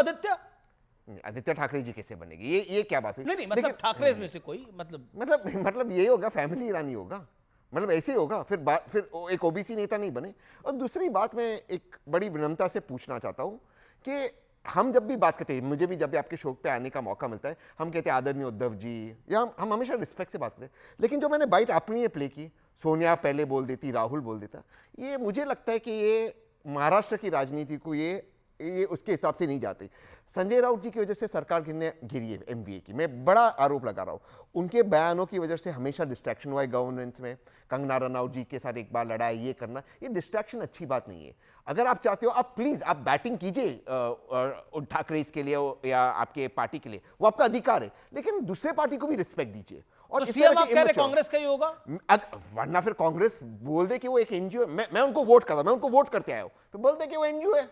आदित्य ठाकरे जी कैसे बनेगी? ये क्या बात हुई? नहीं, मतलब ठाकरे में से कोई, मतलब ये होगा, फैमिली ईरानी होगा, मतलब ऐसे ही होगा। फिर एक ओबीसी नेता नहीं बने। और दूसरी बात मैं एक बड़ी विनम्रता से पूछना चाहता हूं कि हम जब भी बात करते हैं, मुझे भी जब भी आपके शो पे आने का मौका मिलता है, हम कहते हैं आदरणीय उद्धव जी, या हम हमेशा रिस्पेक्ट से बात करते हैं। लेकिन जो मैंने बाइट अपनी प्ले की, सोनिया पहले बोल देती, राहुल बोल देता, ये मुझे लगता है कि ये महाराष्ट्र की राजनीति को ये उसके हिसाब से नहीं जाते। संजय राउत जी की वजह से सरकार गिरी है एमवीए की, मैं बड़ा आरोप लगा रहा हूँ। उनके बयानों की वजह से हमेशा डिस्ट्रैक्शन हुआ है गवर्नेंस में। कंगना रनौत जी के साथ एक बार लड़ाई, ये करना, ये डिस्ट्रैक्शन अच्छी बात नहीं है। अगर आप चाहते हो, आप प्लीज आप बैटिंग कीजिए ठाकरे के लिए या आपके पार्टी के लिए, वो आपका अधिकार है, लेकिन दूसरे पार्टी को भी रिस्पेक्ट दीजिए। और तो सीएम आप कह रहे कांग्रेस का ही होगा, वरना फिर कांग्रेस बोल दे कि वो एक एनजीओ, मैं उनको वोट करता, मैं उनको वोट करते आया हूं, तो बोल दे कि वो एनजीओ है।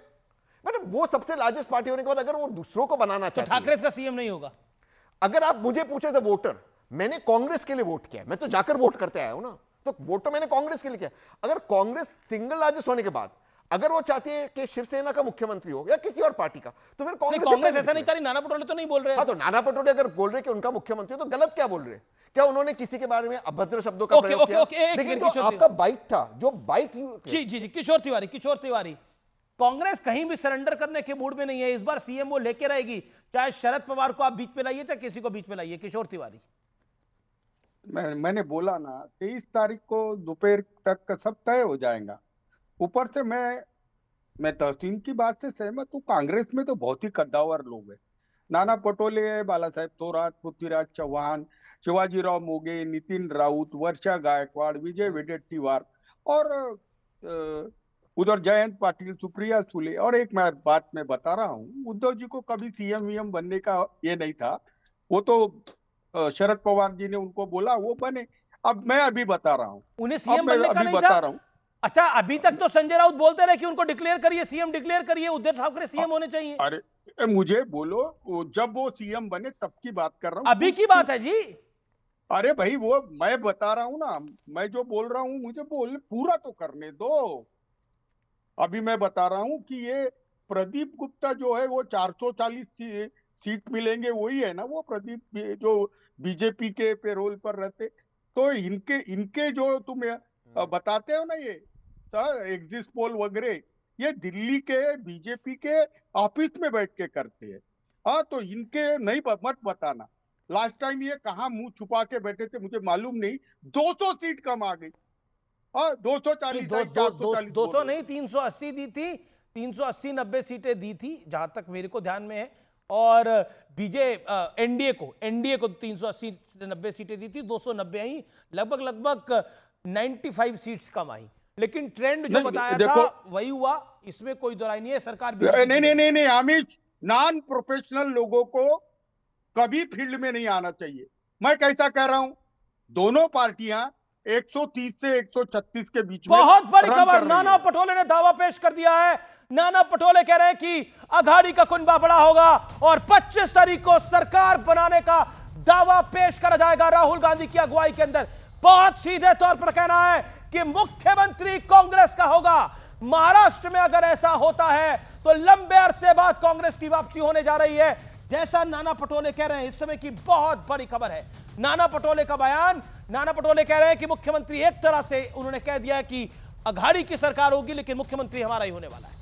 मतलब वो सबसे लार्जेस्ट पार्टी होने के बाद अगर वो दूसरों को बनाना चाहती है, ठाकरे का सीएम नहीं होगा। अगर आप मुझे पूछे एज अ वोटर, मैंने कांग्रेस के लिए वोट किया, मैं तो जाकर वोट करते आया हूं ना, तो वोट तो मैंने कांग्रेस के लिए किया। अगर कांग्रेस सिंगल लार्जेस्ट होने के बाद अगर वो चाहती है कि शिवसेना का मुख्यमंत्री हो या किसी और पार्टी का, तो फिर कांग्रेस ऐसा नहीं चाह रही। नाना पटोले तो नहीं बोल रहे। हाँ, तो नाना पटोले अगर बोल रहे कि उनका मुख्यमंत्री हो, तो गलत क्या बोल रहे? क्या उन्होंने किसी के बारे में अभद्र शब्दों का प्रयोग किया? लेकिन जो आपका बाइट था, जो बाइट, जी, किशोर तिवारी, कांग्रेस कहीं भी सरेंडर करने के मूड में नहीं है। इस बार सीएम वो लेके रहेगी, चाहे शरद पवार को आप बीच में लाइए, चाहे किसी को बीच में लाइए। किशोर तिवारी, मैंने बोला ना 23 तारीख को दोपहर तक का सब तय हो जाएगा। ऊपर से मैं तहसीन की बात से सहमत हूँ। कांग्रेस में तो बहुत ही कद्दावर लोग हैं। नाना पटोले, बाला साहेब थोरात, पृथ्वीराज चौहान, शिवाजीराव मोगे, नितिन राउत, वर्षा गायकवाड़, विजय वडेट्टीवार और उधर जयंत पाटिल, सुप्रिया सूले। और एक बात मैं बता रहा हूँ, उद्धव जी को कभी सीएम वीएम बनने का ये नहीं था, वो तो शरद पवार जी ने उनको बोला वो बने। अब मैं अभी बता रहा हूँ, उन्हें सीएम बनने का नहीं था। अच्छा, अभी तक तो संजय राउत बोलते रहे कि उनको डिक्लेयर करिए, सीएम डिक्लेयर करिए, उद्धव ठाकरे सीएम होने चाहिए। अरे मुझे बोलो, जब वो सीएम बने तब की बात कर रहा हूँ, अभी की बात है जी। अरे भाई, वो मैं बता रहा हूँ ना, मैं जो बोल रहा हूँ मुझे पूरा तो करने दो। अभी मैं बता रहा हूँ कि ये प्रदीप गुप्ता जो है वो 440 सीट मिलेंगे, वही है ना वो प्रदीप जो बीजेपी के पेरोल पर रहते। तो इनके जो तुम बताते हो ना, ये एग्जिट पोल वगैरह, ये दिल्ली के बीजेपी के ऑफिस में बैठ के करते हैं। हाँ, तो इनके नहीं मत बताना। लास्ट टाइम ये कहाँ मुंह छुपा के बैठे थे मुझे मालूम नहीं, 200 सीट कम आ गई। 240 200 नहीं, 380 दी थी, 380-90 सीटें दी थी जहां तक मेरे को ध्यान में है। और एनडीए को 380-90 सीटें दी थी, 290 आई, लगभग 95 सीट्स कम आई। लेकिन ट्रेंड जो बताया था वही हुआ, इसमें कोई दोराई नहीं है। सरकार नहीं अमित, नॉन प्रोफेशनल लोगों को कभी फील्ड में नहीं आना चाहिए। मैं कैसा कह रहा हूं, दोनों पार्टियां 130 से 136 के बीच में बहुत बड़ी रन खबर, कर रही नाना है। पटोले ने दावा पेश कर दिया है। नाना पटोले कह रहे हैं कि अघाड़ी का कुनबा बड़ा होगा और 25 तारीख को सरकार बनाने का दावा पेश करा जाएगा राहुल गांधी की अगुवाई के अंदर। बहुत सीधे तौर पर कहना है कि मुख्यमंत्री कांग्रेस का होगा। महाराष्ट्र में अगर ऐसा होता है तो लंबे अरसे बाद कांग्रेस की वापसी होने जा रही है, जैसा नाना पटोले कह रहे हैं। इस समय की बहुत बड़ी खबर है नाना पटोले का बयान। नाना पटोले कह रहे हैं कि मुख्यमंत्री, एक तरह से उन्होंने कह दिया है कि अघाड़ी की सरकार होगी लेकिन मुख्यमंत्री हमारा ही होने वाला है।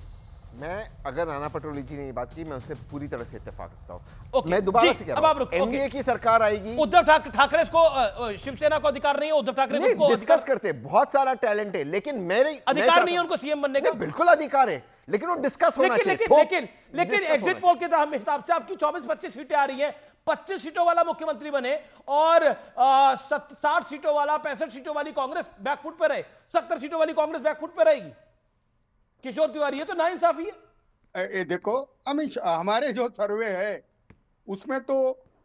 मैं, अगर नाना पटोले जी ने ये बात की, मैं उससे पूरी तरह से इत्तेफाक रखता हूं। ओके, मैं दोबारा जी, से कह अब रहा आप हूं, रुकिए, एनडीए ओके। की सरकार आएगी। उद्धव ठाकरे को, शिवसेना को अधिकार नहीं है, उद्धव ठाकरे नहीं, को डिस्कस करते, बहुत सारा टैलेंट है, लेकिन मेरे अधिकार नहीं है उनको सीएम बनने का। बिल्कुल अधिकार है, लेकिन वो डिस्कस होना चाहिए। लेकिन एग्जिट पोल के हिसाब से आपकी 24-25 सीटें आ रही हैं। 25 सीटों वाला मुख्यमंत्री बने और 60 सीटों वाला, 65 सीटों वाली कांग्रेस बैकफुट पे रहे, 70 सीटों वाली कांग्रेस बैकफुट पे रहेगी। किशोर तिवारी, ये तो नाइंसाफी है। देखो अमित, हमारे जो सर्वे है उसमें तो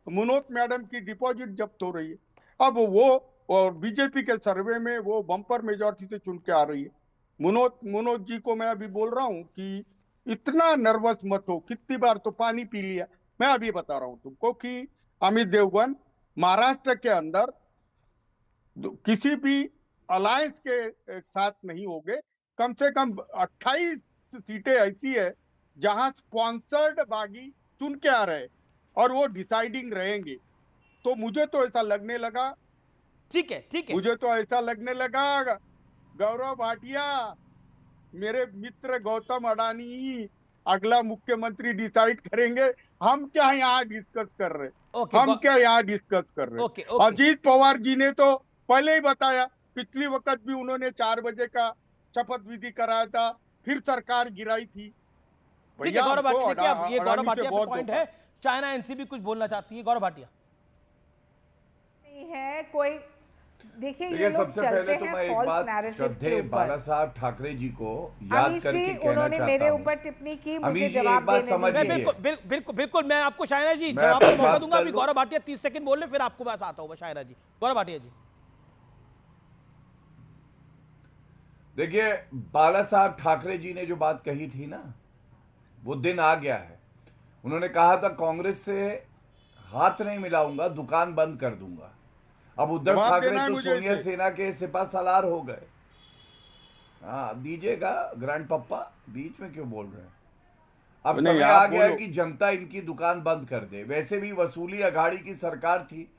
मुनोत मैडम की डिपॉजिट जब्त हो रही है। अब वो और बीजेपी के सर्वे में वो बम्पर मेजॉरिटी से चुन के आ रही है। मुनोत जी को मैं अभी बोल रहा हूं कि इतना नर्वस मत हो, कितनी बार तो पानी पी लिया। मैं अभी बता रहा हूं तुमको कि अमित देवगन महाराष्ट्र के अंदर किसी भी अलायंस के साथ नहीं होंगे। कम से कम 28 सीटें ऐसी है जहां स्पॉन्सर्ड बागी चुन के आ रहे और वो डिसाइडिंग रहेंगे। तो मुझे तो ऐसा लगने लगा, ठीक है, मुझे तो ऐसा लगने लगा गौरव भाटिया, मेरे मित्र गौतम अडानी अगला मुख्यमंत्री डिसाइड करेंगे। हम क्या यहाँ डिस्कस कर रहे, हम क्या यहाँ डिस्कस कर रहे। अजीत पवार जी ने तो पहले ही बताया, पिछली वक्त भी उन्होंने 4 बजे का शपथ विधि कराया था, फिर सरकार गिराई थी। ठीक है गौरव भाटिया, ये गौरव भाटिया का पॉइंट है। चाइना एनसीबी कुछ बोलना चाहती है, गौरव भाटिया। नहीं है कोई, देखिए ये सबसे पहले तो मैं एक बात श्रद्धेय बाला साहब ठाकरे जी को याद करके कहना चाहता हूं। मेरे ऊपर टिप्पणी की, मुझे जवाब देने। बिल्कुल मैं आपको शायरा जी जवाब का मौका दूंगा। अभी गौरव भाटिया 30 सेकंड बोल ले, फिर आपको बात आता हूं। शायरा जी, गौरव भाटिया जी। देखिए, बाला साहब ठाकरे जी ने जो बात कही थी ना, वो दिन आ गया है। उन्होंने कहा था कांग्रेस से हाथ नहीं मिलाऊंगा, दुकान बंद कर दूंगा। अब उद्धव ठाकरे तो सोनिया सेना के सिपा सलार हो गए। हाँ, दीजिएगा ग्रैंड पप्पा, बीच में क्यों बोल रहे हैं। अब समय आ गया है कि जनता इनकी दुकान बंद कर दे। वैसे भी वसूली अघाड़ी की सरकार थी,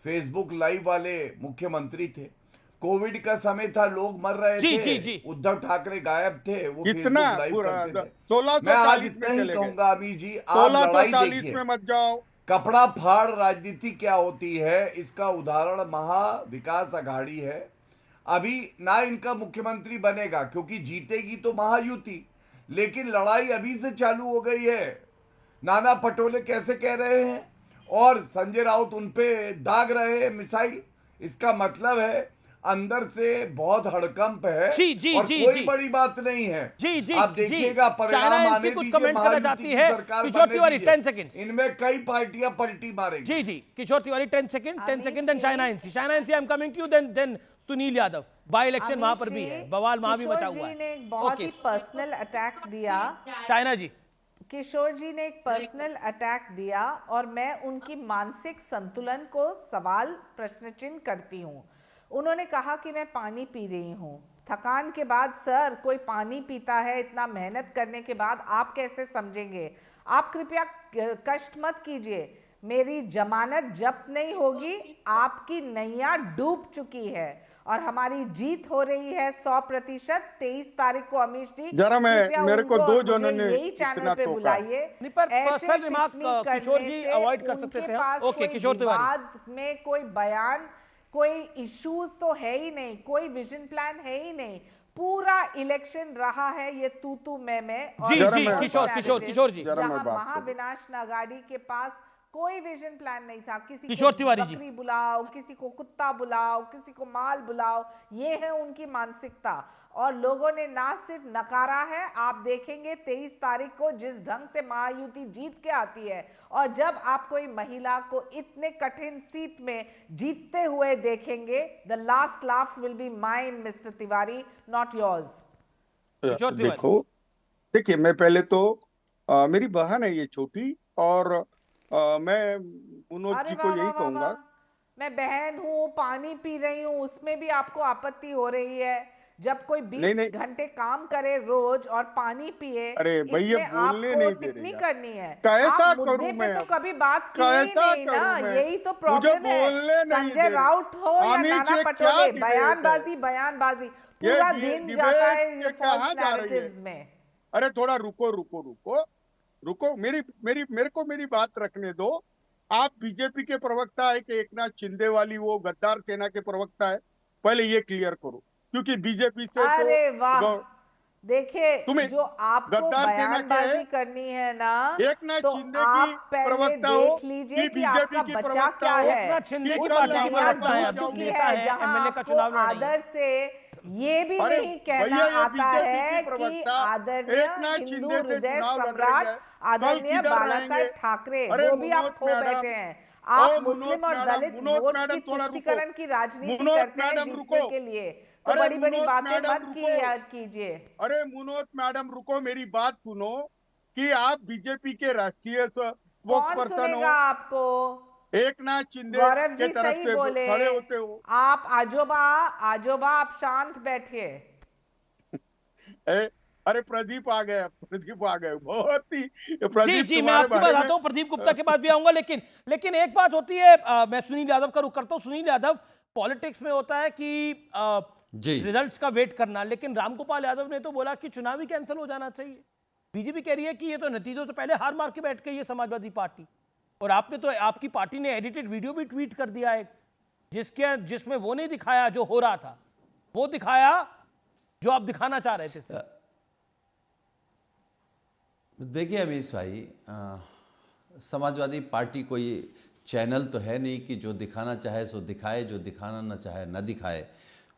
फेसबुक लाइव वाले मुख्यमंत्री थे, कोविड का समय था, लोग मर रहे थे, उद्धव ठाकरे गायब थे, वो कितना लाइव करते थे। 1640 मैं आज इतना ही कहूंगा अमी जी, आप लड़ाई देखिए, में मत जाओ। कपड़ा फाड़ राजनीति क्या होती है, इसका उदाहरण महा विकास अघाड़ी है। अभी ना इनका मुख्यमंत्री बनेगा क्योंकि जीतेगी तो महायुति, लेकिन लड़ाई अभी से चालू हो गई है। नाना पटोले कैसे कह रहे हैं और संजय राउत उनपे दाग रहे हैं मिसाइल, इसका मतलब है अंदर से बहुत हड़कंप है। और कोई बड़ी बात नहीं है। आप देखिएगा परिणाम आने कुछ कमेंट करना चाहती है किशोर तिवारी, 10 सेकंड। इनमें कई पार्टियां पलटी मारेंगी। Ji Kishore Tiwari, 10 second then Shaina NC. Shaina NC, I am coming to you, then Sunil Yadav. By election वहां पर भी है, बवाल वहां भी मचा हुआ है। ने एक बहुत ही पर्सनल अटैक दिया। चाइना जी, किशोर जी ने एक पर्सनल अटैक दिया और मैं उनकी मानसिक संतुलन को सवाल प्रश्न चिन्ह करती हूँ। उन्होंने कहा कि मैं पानी पी रही हूँ थकान के बाद। सर, कोई पानी पीता है इतना मेहनत करने के बाद, आप कैसे समझेंगे? आप कृपया कष्ट मत कीजिए, मेरी जमानत जब्त नहीं होगी। आपकी नैया डूब चुकी है और हमारी जीत हो रही है 100%। 23 तारीख को अमित जी, जरा मेरे को 2 जनों ने यही चैनल पे बुलाइए। पर्सनल रिमार्क किशोर जी अवॉइड कर सकते थे। ओके किशोर तिवारी, बाद में कोई बयान, कोई इश्यूज तो है ही नहीं, कोई विजन प्लान है ही नहीं। पूरा इलेक्शन रहा है ये तू मैं। जी किशोर जी, महाविनाश अघाड़ी के पास कोई विजन प्लान नहीं था। किसी किशोर तिवारी जी, बकरी बुलाओ, किसी को कुत्ता बुलाओ, किसी को माल बुलाओ, ये है उनकी मानसिकता। और लोगों ने ना सिर्फ नकारा है, आप देखेंगे 23 तारीख को जिस ढंग से महायुति जीत के आती है, और जब आप कोई महिला को इतने कठिन सीट में जीतते हुए देखेंगे, the last laugh will be mine mister Tiwari, not yours. देखो, देखिए, मैं पहले तो मेरी बहन है ये छोटी, और मैं मनोज जी को यही कहूंगा, मैं बहन हूँ, पानी पी रही हूँ, उसमें भी आपको आपत्ति हो रही है? जब कोई 20 घंटे काम करे रोज और पानी पिए, अरे भैया बोलने नहीं दे रही, करनी है। कैसा करूं मैं? तो कभी बात की नहीं ना, यही तो प्रॉब्लम है। संजय राउत हो या नाना पटोले, बयानबाजी पूरा दिन जाता है ये फॉल्स नैरेटिव्स में। अरे थोड़ा रुको, मेरी बात रखने दो। आप बीजेपी के प्रवक्ता है कि एकनाथ शिंदेवाली वो गद्दार सेना के प्रवक्ता है? पहले ये क्लियर करो, क्योंकि बीजेपी से अरे वाह, देखिए जो आपको बयानबाजी करनी है ना, एकनाथ तो शिंदे आप की पहले प्रवक्ता हो देख लीजिए कि आपका बच्चा क्या है। एकनाथ शिंदे की पार्टी की प्रवक्ता है, जो नेता है, एमएलए का चुनाव लड़ रही है। आदर से ये भी नहीं कहना आता है कि आदरणीय हिंदू हृदय सम्राट आदरणीय बालासाहेब ठाकरे, वो भी आप खो बैठे हैं। आप मुस्लिम और दलित वोट की तुष्टीकरण की राजनीति करते हैं जीतने के लिए, तो बड़ी बड़ी बातें मत कीजिए। अरे मुनोत मैडम रुको, मेरी बात सुनो कि आप बीजेपी के राष्ट्रीय स्पोक्सपर्सन हो, आपको एकनाथ शिंदे गौरव जी के तरफ सही से बोले, खड़े होते हो। आप आजोबा आप शांत बैठिए। अरे प्रदीप आ गए, बहुत ही जी, मैं आपके पास आता हूं, प्रदीप गुप्ता के पास भी आऊंगा, लेकिन एक बात होती है, मैं सुनील यादव का रुख करता हूं। सुनील यादव, पॉलिटिक्स में होता है कि रिजल्ट्स का वेट करना, लेकिन रामगोपाल यादव ने तो बोला कि चुनाव ही कैंसिल हो जाना चाहिए। बीजेपी कह रही है कि ये तो नतीजों से पहले हार मार के बैठ गई है समाजवादी पार्टी, और आपने तो, आपकी पार्टी ने एडिटेड वीडियो भी ट्वीट कर दिया है, जिसमें वो नहीं दिखाया जो हो रहा था, वो दिखाया जो आप दिखाना चाह रहे थे। देखिए अमीश भाई, समाजवादी पार्टी कोई चैनल तो है नहीं कि जो दिखाना चाहे सो दिखाए, जो दिखाना ना चाहे न दिखाए।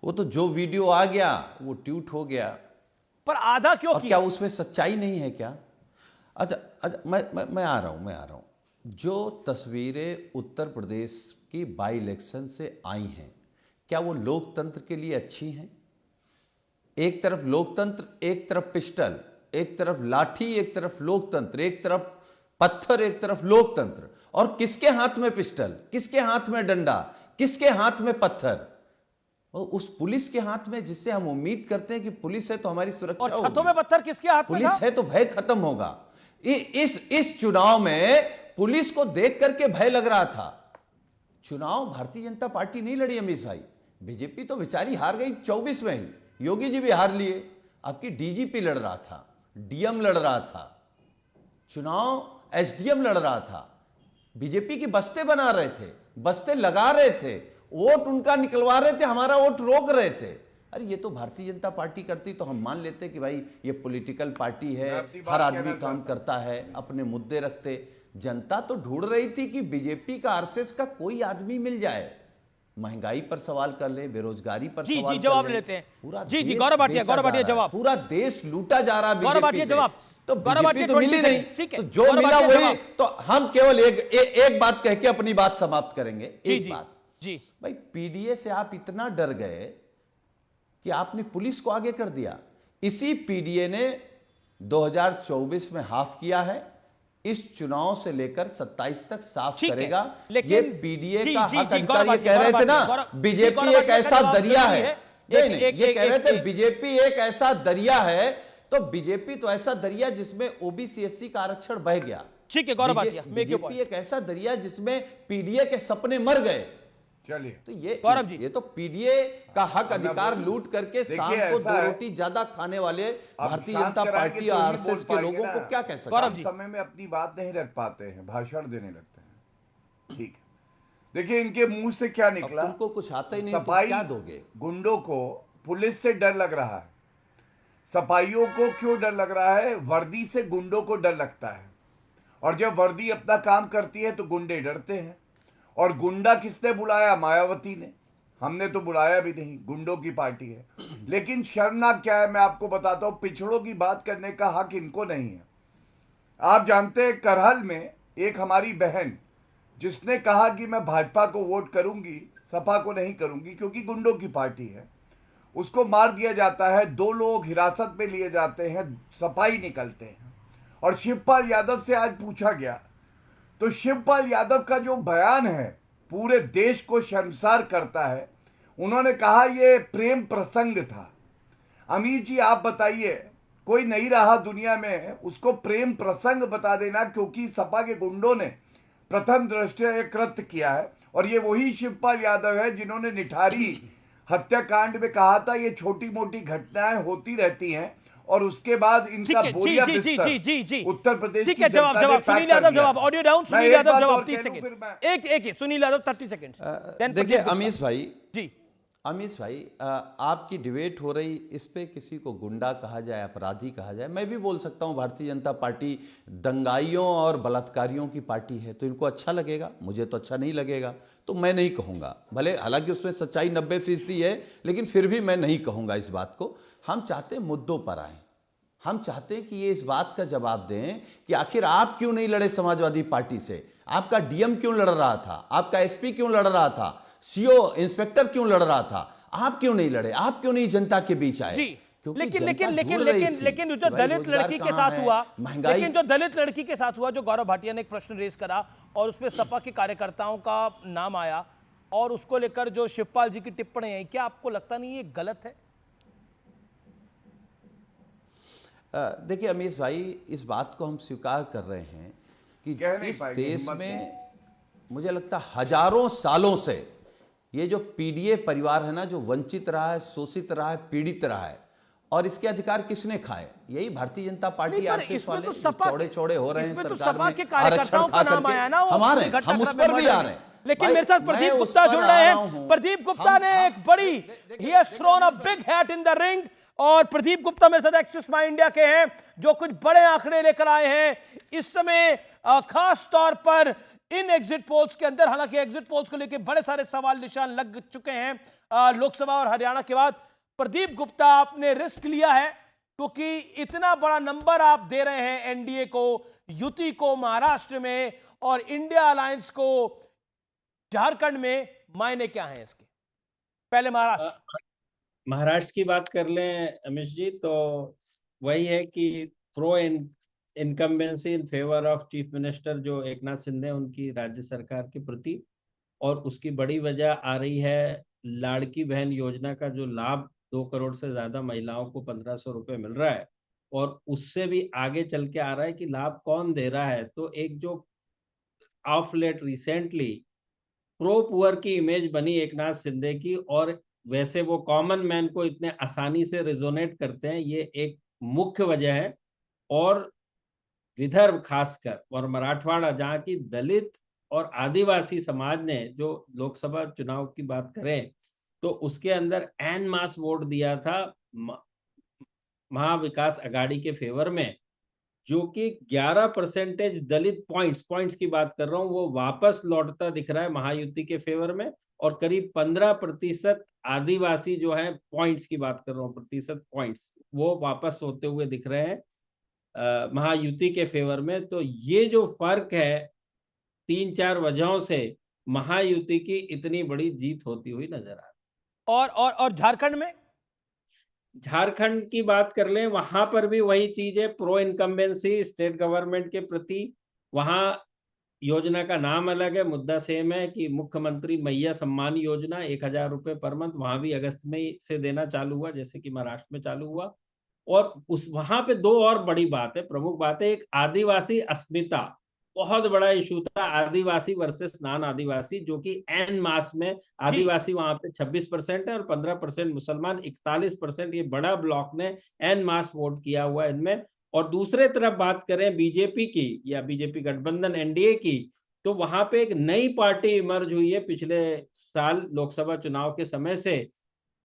वो तो जो वीडियो आ गया वो ट्वीट हो गया, पर आधा क्यों किया? क्या उसमें सच्चाई नहीं है क्या? अच्छा, मैं आ रहा हूँ। जो तस्वीरें उत्तर प्रदेश की बाई इलेक्शन से आई हैं, क्या वो लोकतंत्र के लिए अच्छी हैं? एक तरफ लोकतंत्र, एक तरफ पिस्टल, एक तरफ लाठी, एक तरफ लोकतंत्र, एक तरफ पत्थर, एक तरफ लोकतंत्र। और किसके हाथ में पिस्टल, किसके हाथ में डंडा, किसके हाथ में पत्थर? और उस पुलिस के हाथ में, जिससे हम उम्मीद करते हैं कि पुलिस है तो हमारी सुरक्षा होगी। और छतों में पत्थर किसके हाथ में? पुलिस है तो भय खत्म होगा। इस चुनाव में पुलिस को देख करके भय लग रहा था। चुनाव भारतीय जनता पार्टी नहीं लड़ी अमीश भाई, बीजेपी तो बेचारी हार गई 24 में ही, योगी जी भी हार लिए। आपकी डीजीपी लड़ रहा था, डीएम लड़ रहा था, चुनाव एसडीएम लड़ रहा था, बीजेपी की बस्ते बना रहे थे, बस्ते लगा रहे थे, वोट उनका निकलवा रहे थे, हमारा वोट रोक रहे थे। अरे ये तो भारतीय जनता पार्टी करती तो हम मान लेते कि भाई ये पॉलिटिकल पार्टी है, हर आदमी काम करता है, अपने मुद्दे रखते। जनता तो ढूंढ रही थी कि बीजेपी का, आरएसएस का कोई आदमी मिल जाए। महंगाई पर सवाल कर ले, बेरोजगारी पर सवाल जवाब लेते हैं। पूरा जी गौरव भाटिया जवाब। पूरा देश लूटा जा रहा है बीजेपी से। जवाब तो बीजेपी तो मिली नहीं, तो जो मिला वही। तो हम केवल एक बात कह के अपनी बात समाप्त करेंगे। एक बात जी भाई, पीडीए से आप इतना डर गए कि आपने पुलिस को आगे कर दिया। इसी पीडीए ने 2024 में हाफ किया है, इस चुनाव से लेकर 27 तक साफ करेगा। ये पीडीए का हक अधिकार। ये कह रहे थे ना बीजेपी एक ऐसा दरिया है, नहीं ये कह रहे थे बीजेपी एक ऐसा दरिया है, तो बीजेपी तो ऐसा दरिया जिसमें ओबीसी एससी का आरक्षण बह गया। ठीक है गौरव भाटिया, बीजेपी एक ऐसा दरिया जिसमें पीडीए के सपने मर गए। चलिए, तो ये तो पीडीए का हक अधिकार लूट करके शाम को 2 रोटी ज्यादा खाने वाले भारतीय जनता पार्टी और आरएसएस के लोगों को क्या कह सकते हैं? समय में अपनी बात नहीं रख पाते हैं, भाषण देने लगते हैं। ठीक है, देखिए इनके मुंह से क्या निकला। तुमको कुछ आता ही नहीं तो क्या दोगे? गुंडों को पुलिस से डर लग रहा है, सपाइयों को क्यों डर लग रहा है? वर्दी से गुंडों को डर लगता है, और जब वर्दी अपना काम करती है तो गुंडे डरते हैं। और गुंडा किसने बुलाया? मायावती ने। हमने तो बुलाया भी नहीं, गुंडों की पार्टी है। लेकिन शर्मनाक क्या है मैं आपको बताता हूं, पिछड़ों की बात करने का हक इनको नहीं है। आप जानते हैं करहल में एक हमारी बहन जिसने कहा कि मैं भाजपा को वोट करूंगी, सपा को नहीं करूंगी क्योंकि गुंडों की पार्टी है, उसको मार दिया जाता है, 2 लोग हिरासत में लिए जाते हैं, सफाई निकलते हैं। और शिवपाल यादव से आज पूछा गया तो शिवपाल यादव का जो बयान है पूरे देश को शर्मसार करता है। उन्होंने कहा यह प्रेम प्रसंग था। अमीर जी आप बताइए, कोई नहीं रहा दुनिया में, उसको प्रेम प्रसंग बता देना क्योंकि सपा के गुंडों ने प्रथम दृष्टया एक कृत्य किया है। और ये वही शिवपाल यादव है जिन्होंने निठारी हत्याकांड में कहा था ये छोटी मोटी घटनाएं होती रहती हैं और उसके बाद इनका बोरिया बिस्तर उत्तर प्रदेश की जनता ने सुनील यादव जवाब, ऑडियो डाउन, सुनील यादव जवाब 30 सेकंड, एक सुनील यादव 30 सेकंड। देखिए अमीश भाई जी, अमीश भाई आपकी डिबेट हो रही, इस पे किसी को गुंडा कहा जाए, अपराधी कहा जाए, मैं भी बोल सकता हूं भारतीय जनता पार्टी दंगाइयों और बलात्कारियों की पार्टी है, तो इनको अच्छा लगेगा, मुझे तो अच्छा नहीं लगेगा, तो मैं नहीं कहूँगा। भले हालांकि उसमें सच्चाई 90% है, लेकिन फिर भी मैं नहीं कहूँगा इस बात को। हम चाहते हैं मुद्दों पर आए, हम चाहते हैं कि ये इस बात का जवाब दें कि आखिर आप क्यों नहीं लड़े समाजवादी पार्टी से, आपका डीएम क्यों लड़ रहा था, आपका एसपी क्यों लड़ रहा था, सीओ इंस्पेक्टर क्यों लड़ रहा था, आप क्यों नहीं लड़े, आप क्यों नहीं जनता के बीच आए? लेकिन जो दलित लड़की के साथ हुआ, लेकिन जो दलित लड़की के साथ हुआ, जो गौरव भाटिया ने एक प्रश्न रेज करा और उसमें सपा के कार्यकर्ताओं का नाम आया और उसको लेकर जो शिवपाल जी की टिप्पणी आई, क्या आपको लगता नहीं ये गलत है? देखिए अमीश भाई, इस बात को हम स्वीकार कर रहे हैं कि इस देश में मुझे लगता है हजारों सालों से ये जो पीडीए परिवार है ना, जो वंचित रहा है, शोषित रहा है, पीड़ित रहा है, और इसके अधिकार किसने खाए? यही भारतीय जनता पार्टी आरएसएस वाले चौड़े हो रहे हैं सरकार में, आरक्षण खा करके हमारे, हम उस पर भी आ रहे हैं। लेकिन मेरे साथ प्रदीप गुप्ता जुड़ रहे हैं। प्रदीप गुप्ता ने एक बड़ी, he has thrown a big hat in the ring, और प्रदीप गुप्ता मेरे साथ एक्सिस माई इंडिया के हैं जो कुछ बड़े आंकड़े लेकर आए हैं इस समय, खास तौर पर इन एग्जिट पोल्स के अंदर। हालांकि एग्जिट पोल्स को लेकर बड़े सारे सवाल निशान लग चुके हैं लोकसभा और हरियाणा के बाद। प्रदीप गुप्ता, आपने रिस्क लिया है क्योंकि इतना बड़ा नंबर आप दे रहे हैं एनडीए को, युति को महाराष्ट्र में और इंडिया अलायंस को झारखंड में, मायने क्या है इसके? पहले महाराष्ट्र की बात कर लें अमित जी, तो वही है कि pro incumbency in favour of chief minister जो एकनाथ शिंदे उनकी राज्य सरकार के प्रति, और उसकी बड़ी वजह आ रही है लाड़की बहन योजना का जो लाभ 2 करोड़ से ज्यादा महिलाओं को 1500 रुपये मिल रहा है, और उससे भी आगे चल के आ रहा है कि लाभ कौन दे रहा है। तो एक जो of late recently pro poor की इमेज बनी एकनाथ शिंदे की, और वैसे वो कॉमन मैन को इतने आसानी से रिजोनेट करते हैं, ये एक मुख्य वजह है। और विदर्भ खासकर और मराठवाड़ा, जहाँ की दलित और आदिवासी समाज ने जो लोकसभा चुनाव की बात करें तो उसके अंदर एन मास वोट दिया था महाविकास अघाड़ी के फेवर में, जो कि 11% दलित पॉइंट्स की बात कर रहा हूं, वो वापस लौटता दिख रहा है महायुति के फेवर में, और करीब 15% आदिवासी जो है पॉइंट्स की बात कर रहा हूं, प्रतिशत पॉइंट्स वो वापस होते हुए दिख रहे हैं महायुति के फेवर में। तो ये जो फर्क है 3-4 वजहों से महायुति की इतनी बड़ी जीत होती हुई नजर आ रही। और झारखंड में, झारखंड की बात कर लें, वहां पर भी वही चीज है, प्रो इनकम्बेंसी स्टेट गवर्नमेंट के प्रति। वहां योजना का नाम अलग है, मुद्दा सेम है कि मुख्यमंत्री मैया सम्मान योजना 1000 रुपये पर मंथ, वहां भी अगस्त में से देना चालू हुआ जैसे कि महाराष्ट्र में चालू हुआ। और उस वहां पे 2 और बड़ी बात है, प्रमुख बात है, एक आदिवासी अस्मिता, बहुत बड़ा इशू था आदिवासी वर्सेस नॉन आदिवासी, जो कि एन मास में आदिवासी वहां पे 26% है और 15% मुसलमान, 41%, ये बड़ा ब्लॉक ने एन मास वोट किया हुआ इनमें। और दूसरे तरफ बात करें बीजेपी की या बीजेपी गठबंधन एनडीए की, तो वहां पे एक नई पार्टी इमर्ज हुई है पिछले साल लोकसभा चुनाव के समय से,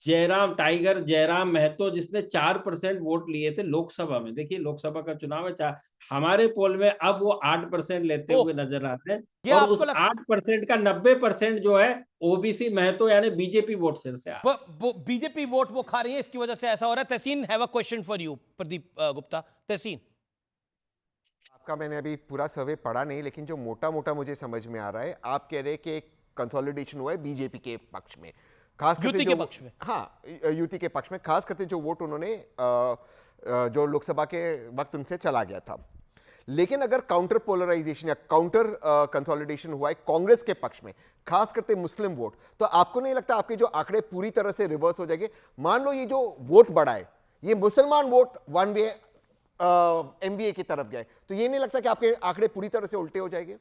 जयराम महतो जिसने 4% वोट लिए थे लोकसभा में। देखिए लोकसभा का चुनाव है, हमारे पोल में अब वो 8% लेते हुए नजर आते हैं और उस 8% का 90% जो है ओबीसी महतो यानी बीजेपी वोट से आ बीजेपी वोट वो खा रही है, इसकी वजह से ऐसा हो रहा है। Tehseen, have a question for you, Pradeep Gupta. Tehseen, आपका मैंने अभी पूरा सर्वे पढ़ा नहीं, लेकिन जो मोटा मोटा मुझे समझ में आ रहा है, आप कह रहे हैं कि एक कंसोलिडेशन हुआ है बीजेपी के पक्ष में, खास करके युति के पक्ष में। हाँ, युति के पक्ष में, खास करके जो वोट उन्होंने जो लोकसभा के वक्त उनसे चला गया था। लेकिन अगर काउंटर पोलराइजेशन या काउंटर कंसोलिडेशन हुआ है कांग्रेस के पक्ष में, खास करके मुस्लिम वोट, तो आपको नहीं लगता आपके जो आंकड़े पूरी तरह से रिवर्स हो जाएंगे? मान लो ये जो वोट बढ़ा है, ये मुसलमान वोट वन वे एमवीए की तरफ गए, तो ये नहीं लगता कि आपके आंकड़े पूरी तरह से उल्टे हो जाएंगे?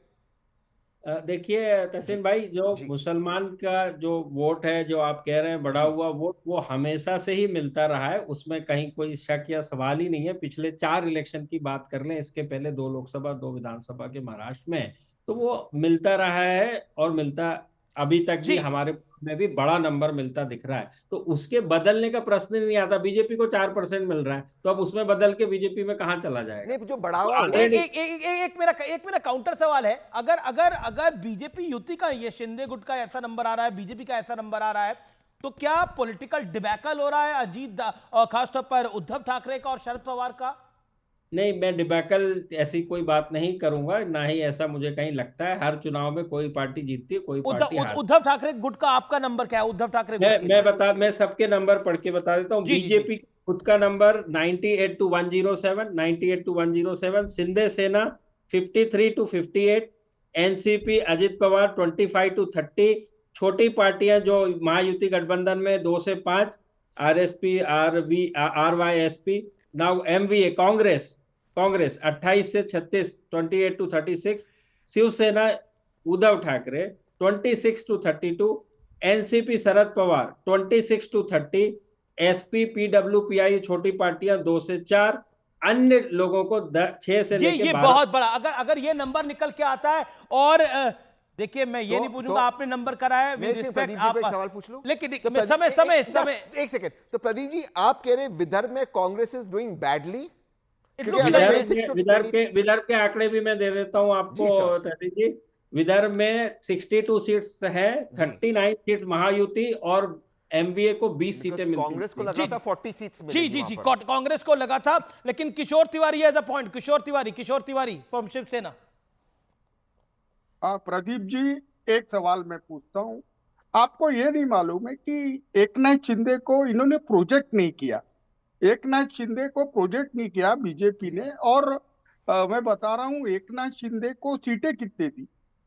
देखिए तहसीन भाई, जो मुसलमान का जो वोट है, जो आप कह रहे हैं बढ़ा हुआ वोट, वो हमेशा से ही मिलता रहा है, उसमें कहीं कोई शक या सवाल ही नहीं है। पिछले 4 इलेक्शन की बात कर लें, इसके पहले 2 लोकसभा 2 विधानसभा के महाराष्ट्र में, तो वो मिलता रहा है और मिलता अभी तक भी हमारे में भी बड़ा नंबर मिलता दिख रहा है। तो उसके बदलने का प्रश्न ही नहीं आता। बीजेपी को 4% मिल रहा है, तो अब उसमें बदल के बीजेपी में कहां चला जाएगा? नहीं, जो बढ़ावा एक मेरा काउंटर सवाल है। अगर बीजेपी युति का, ये शिंदे गुट का ऐसा नंबर आ रहा है, बीजेपी का ऐसा नंबर आ रहा है, तो क्या पॉलिटिकल डिबैकल हो रहा है अजीत और खासतौर पर उद्धव ठाकरे का और शरद पवार का? नहीं, मैं डिबैकल ऐसी कोई बात नहीं करूंगा, ना ही ऐसा मुझे कहीं लगता है। हर चुनाव में कोई पार्टी जीतती है, कोई पार्टी हारती है। उद्धव ठाकरे गुट का आपका नंबर क्या है? उद्धव ठाकरे मैं सबके नंबर पढ़ के बता देता हूँ। बीजेपी खुद का नंबर 98 to 107, 98 to 107, शिंदे सेना 53 to 58, NCP Ajit Pawar 25 to 30, छोटी पार्टियां जो महायुति गठबंधन में 2 से 5, RSP, RYSP, now MVA, Congress 28 से 36, 28 to 36, Shivsena Uddhav Thackeray 26 to 32, NCP Sharad Pawar 26 to 30, SP PWPI छोटी पार्टियां 2 से 4, अन्य लोगों को 6 से लेकर 12। ये बहुत बड़ा, अगर ये नंबर निकल के आता है, और देखिए मैं ये नहीं पूछूंगा आपने नंबर करा है, विद रिस्पेक्ट आप सवाल पूछ लो, लेकिन समय एक सेकंड। तो प्रदीप जी, आप कह रहे विदर्भ में Congress is doing badly? Vidarbha के आंकड़े भी मैं दे देता हूं आपको तहसीन जी। विदर्भ में 62 सीट्स है, 39 सीट महायुति और एमवीए को 20 सीटें मिलती। कांग्रेस को लगा था 40 सीट्स मिलेंगी। जी कांग्रेस को लगा था, लेकिन Kishore Tiwari as a point, Kishore Tiwari from Shiv Sena. Pradeep ji, एक सवाल मैं पूछता हूँ, आपको ये नहीं मालूम है कि एकनाथ शिंदे को इन्होंने प्रोजेक्ट नहीं किया? एकनाथ शिंदे को प्रोजेक्ट नहीं किया बीजेपी ने। और मैं बता रहा हूँ, एकनाथ शिंदे को सीटें कितनी थी?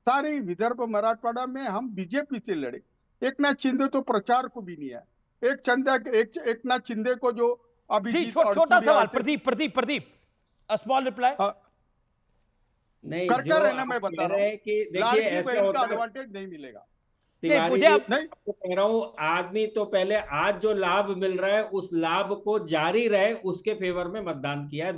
सारी विदर्भ मराठवाड़ा में हम बीजेपी से लड़े, एकनाथ शिंदे तो प्रचार को भी नहीं आया। एकनाथ शिंदे को जो अभी छोटा सवाल, प्रदीप स्मॉल रिप्लाई नहीं कर है ना, मैं बता रहा हूँ कि देखिए ऐसा होता है, एडवांटेज नहीं मिलेगा। मुझे आपको कह रहा हूँ, आदमी तो पहले आज जो लाभ मिल रहा है उस लाभ को जारी रहे उसके फेवर में मतदान किया है।